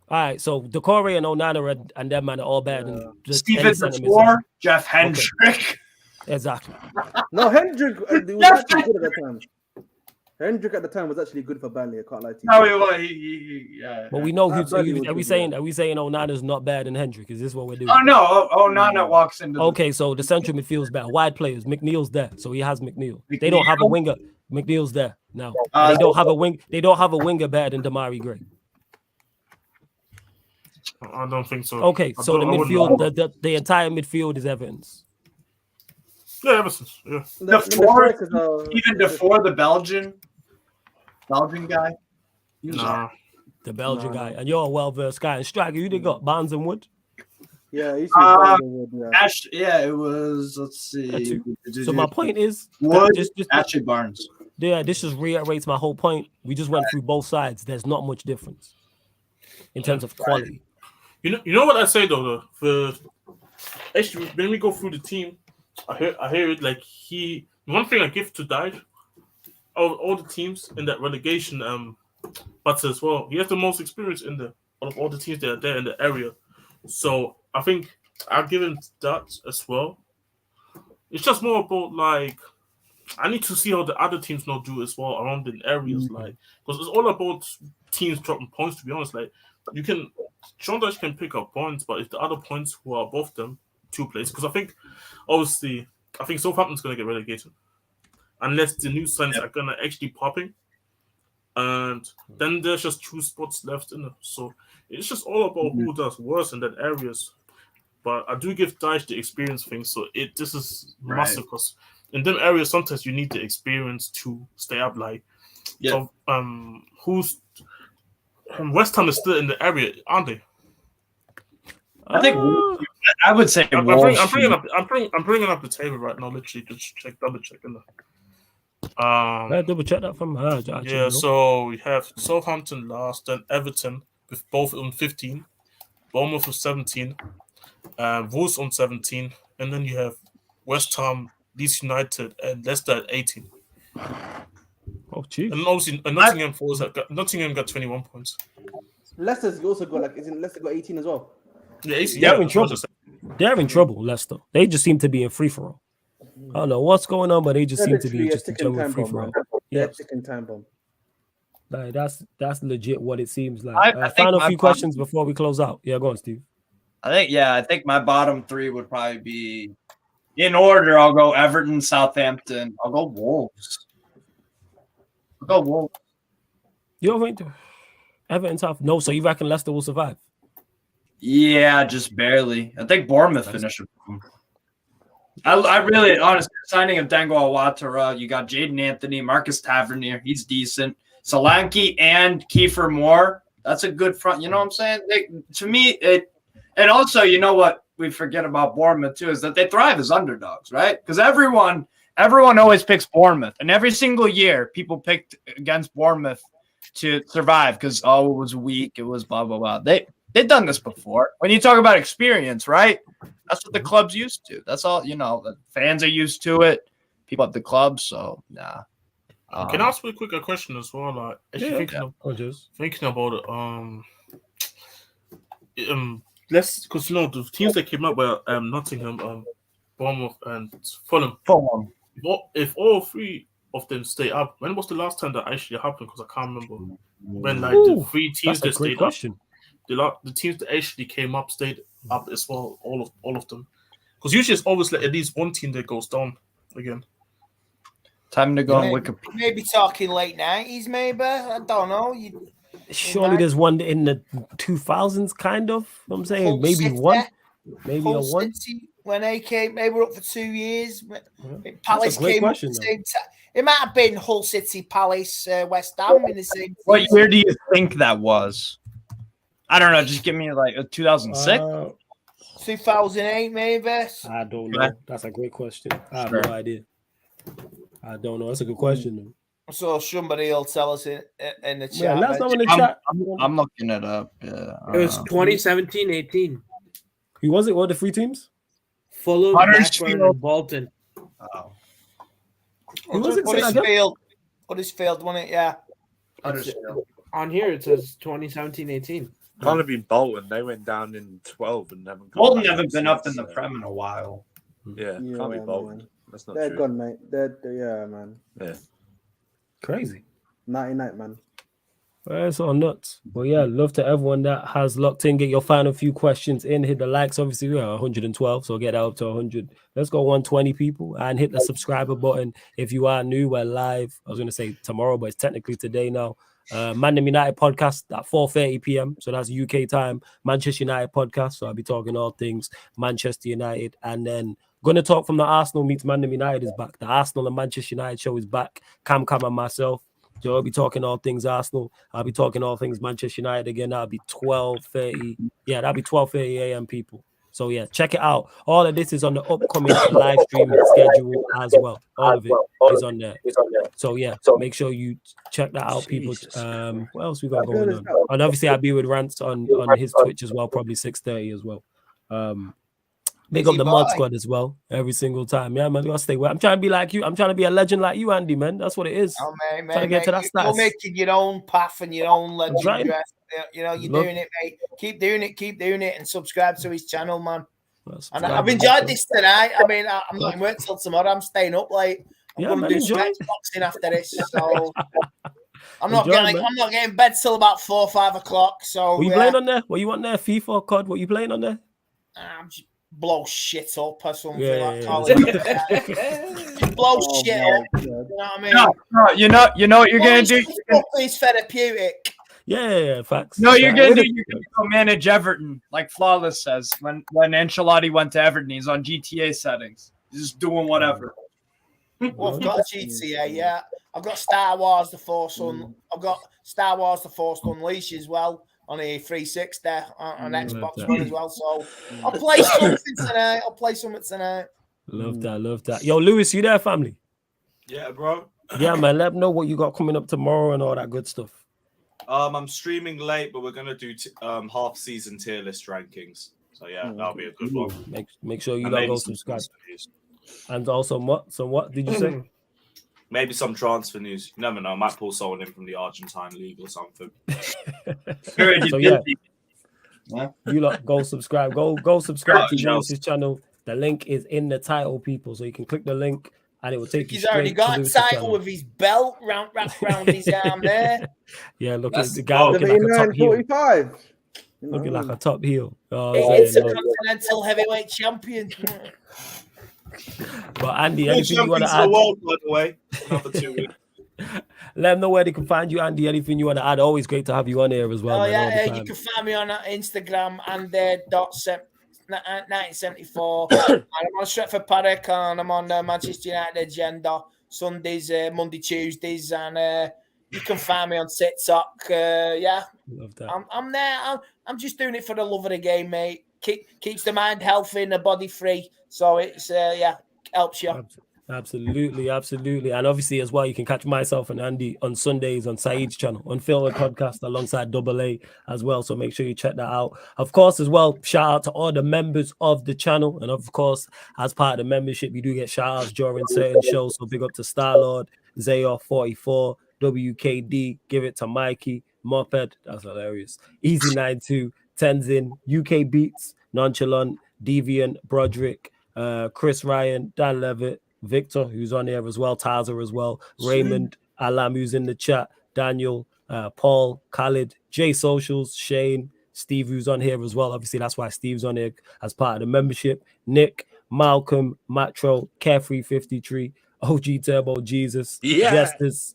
All right, so Decore and Onana and them man are all better than Steven Defour, Jeff Hendrick. Okay. Exactly. No, Hendrick was actually good at the time. Hendrick at the time was actually good for Burnley. I can't lie to you. No, yeah. But we know who's. Are we saying Onana's not better than Hendrick? Is this what we're doing? Oh no, Onana walks into. Okay, so the central midfield's better. Wide players. McNeil's there, so he has McNeil. They don't have a winger. McNeil's there now. They don't have a wing. They don't have a winger better than Damari Gray. I don't think so. Okay, so the midfield, the entire midfield is Everton's. Yeah, Everton's. Yeah. Even before the Belgian guy. Nah. The Belgian guy, and you're a well-versed guy. And striker, who they got? Barnes and Wood. Yeah, it was. Let's see. So my point is, Ashley Barnes. Yeah, this just reiterates my whole point. We just went through both sides. There's not much difference in terms of quality. You know what I say though. Actually, when we go through the team, I hear it like one thing I give to Dyche, all the teams in that relegation but as well, he has the most experience out of all the teams that are there in the area. So I think I'll give him that as well. It's just more about like I need to see how the other teams not do as well around in areas, like because it's all about teams dropping points. To be honest, like Sean Dyche can pick up points, but if the other points who are above them 2 places, because I think Southampton's going to get relegated unless the new signs are going to actually popping, and then there's just 2 spots left in it. So it's just all about who does worse in that areas. But I do give Dyche the experience thing, so this is massive because in them areas sometimes you need the experience to stay up. Like, so, West Ham is still in the area, aren't they? I think I would say I'm bringing up the table right now. Literally, just double checking that. Double check that from her. Yeah, so we have Southampton last, then Everton with both on 15, Bournemouth with 17, Wolves on 17, and then you have West Ham, Leeds United, and Leicester at 18. Oh, geez. And obviously, Nottingham got 21 points. Leicester's also got isn't Leicester got 18 as well? Yeah, 18. They're in trouble. They're in trouble, Leicester. They just seem to be in free for all. I don't know what's going on, but they just seem to be just in general free for all. Yeah, chicken time bomb. Like, that's legit what it seems like. Final few questions before we close out. Yeah, go on, Steve. I think my bottom 3 would probably be in order. I'll go Everton, Southampton. I'll go Wolves. You don't think Everton South? No, so you reckon Leicester will survive? Yeah, just barely. I think Bournemouth finished. I really, honestly, signing of Dango Awatara, you got Jaden Anthony, Marcus Tavernier, he's decent. Solanke and Kiefer Moore, that's a good front. You know what I'm saying? To me, and also, you know what we forget about Bournemouth too is that they thrive as underdogs, right? Because everyone always picks Bournemouth, and every single year people picked against Bournemouth to survive because it was weak, it was blah blah blah. They've done this before. When you talk about experience, right? That's what the club's used to. That's all, the fans are used to it. People at the club, so nah. Can I ask you a quick question as well? Like, thinking about it, because the teams that came up were Nottingham, Bournemouth, and Fulham. If all 3 of them stay up, when was the last time that actually happened? Because I can't remember when the 3 teams that stayed up. The teams that actually came up stayed up as well, all of them. Because usually it's always like at least one team that goes down again. Time to go on Wikipedia. Maybe talking late 90s, maybe. I don't know. Surely there's one in the 2000s, kind of. I'm saying Hull maybe City. One. Maybe Hull a one. City, when they came, they were up for 2 years. Palace came up at the same time. It might have been Hull City, Palace, West Ham in the same. What year do you think that was? I don't know. Just give me like a 2006. 2008, maybe. I don't know. That's a great question. I have no idea. I don't know. That's a good question, though. So somebody will tell us in the chat. Yeah, let us know in the chat. I'm looking it up. Yeah, It was 2017-18. Who was it? What are the 3 teams? Fulham, Huddersfield. Blackburn, and Bolton. Oh. Who was it? Huddersfield won it, yeah. Huddersfield. On here it says 2017-18. Can't have been Bolton. They went down in 12 and haven't. Bolton haven't been up in the Prem in a while. Yeah, can't be Bolton. Man. That's not They're true. gone, mate. Yeah, man. Yeah. Crazy. 99, man. It's all nuts. Well, yeah, love to everyone that has locked in. Get your final few questions in. Hit the likes. Obviously, we are 112, so get that up to 100. Let's go 120 people and hit the subscriber button. If you are new, we're live. I was going to say tomorrow, but it's technically today now. Man United podcast at 4:30 p.m. So that's UK time. Manchester United podcast. So I'll be talking all things Manchester United, and then going to talk from the Arsenal meets Man United is back. The Arsenal and Manchester United show is back. Cam and myself. So I'll be talking all things Arsenal. I'll be talking all things Manchester United again. That'll be 12:30. Yeah, that'll be 12:30 a.m. people. So yeah, check it out. All of this is on the upcoming live stream schedule as well. All of it is on there. So yeah, make sure you check that out, people. What else we got going on? And obviously I'll be with Rants on his Twitch as well, probably 6:30 as well. Big up the mod squad as well, every single time. Yeah, man, you gotta stay well. I'm trying to be like you. I'm trying to be a legend like you, Andy, man. That's what it is. Oh, man, trying to get to that you're status. making your own path and your own legend. Right. You know, you're doing it, mate. Keep doing it, and subscribe to his channel, man. And I've enjoyed this tonight. I mean, I'm not in work till tomorrow. I'm staying up late. I'm gonna do some Xboxing after this. So I'm not getting bed till about 4 or 5 o'clock. So what you playing on there? What you want there? FIFA, COD? What you playing on there? I'm just blow shit up or something. Yeah, blow shit up. You know what I mean? No, you know what you're gonna do. It's therapeutic. Yeah, facts. No, you're gonna go manage Everton, like Flawless says. When Ancelotti went to Everton, he's on GTA settings. He's just doing whatever. Well, I've got GTA, yeah. I've got Star Wars The Force Unleashed as well on a 360 on Xbox One as well. So I'll play something tonight. Love that. Yo, Lewis, you there, family? Yeah, bro. Yeah, man. Let me know what you got coming up tomorrow and all that good stuff. I'm streaming late, but we're gonna do half season tier list rankings. So yeah, that'll be a good one. Make sure you go subscribe. And also, what did you say? Maybe some transfer news. You never know. I might pull someone in from the Argentine league or something. So yeah, you lot go subscribe. Go subscribe to Lewis's channel. The link is in the title, people. So you can click the link and it will take you. He's already got a title with his belt wrapped around his arm there. Yeah, look at the guy looking like a top heel. 45. Looking like a top heel. It's a continental heavyweight champion. But Andy, anything you want to add? World, by the way, another 2 weeks. Let them know where they can find you, Andy. Anything you want to add? Always great to have you on here as well. Oh yeah, you can find me on Instagram and .1974. And I'm on Stretford Paddock and I'm on the Manchester United Agenda Sundays, Monday, Tuesdays, and you can find me on TikTok. Yeah, love that. I'm there. I'm just doing it for the love of the game, mate. Keeps the mind healthy and the body free. So it's helps you. Absolutely. And obviously as well, you can catch myself and Andy on Sundays on Saeed's channel, Unfiltered Podcast alongside Double A as well. So make sure you check that out. Of course, as well, shout out to all the members of the channel. And of course, as part of the membership, you do get shout outs during certain shows. So big up to Starlord, Zayor44, WKD, Give It to Mikey, Moped, that's hilarious, Easy92, Tenzin, UK Beats, Nonchalant, Deviant, Broderick, Chris Ryan, Dan Levitt, Victor, who's on here as well, Taza as well, Raymond, Alam, who's in the chat, Daniel, Paul, Khalid, J Socials, Shane, Steve, who's on here as well. Obviously, that's why Steve's on here as part of the membership. Nick, Malcolm, Matro, Carefree53, OG Turbo, Jesus, Justice,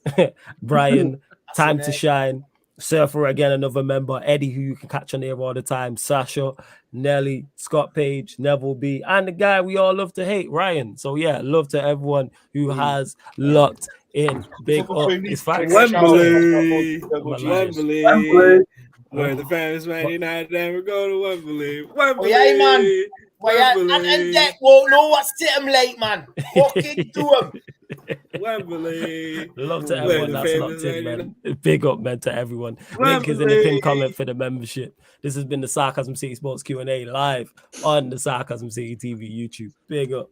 Brian, Time to Shine, Surfer again, another member, Eddie, who you can catch on here all the time, Sasha, Nelly, Scott Page, Neville B, and the guy we all love to hate, Ryan. So yeah, love to everyone who has locked in. Big up. It's facts. Wembley. We're the famous Man United, and we're going to Wembley. Wembley. Oh, yeah, man. Well, yeah, Wembley. and that won't know what's to them late, man. Fucking do them. Wembley. Love to We're everyone the that's famous locked in, Man man. Big up, man, to everyone. Link is in the Wembley. pinned comment for the membership. This has been the Sarcasm City Sports Q&A live on the Sarcasm City TV YouTube. Big up.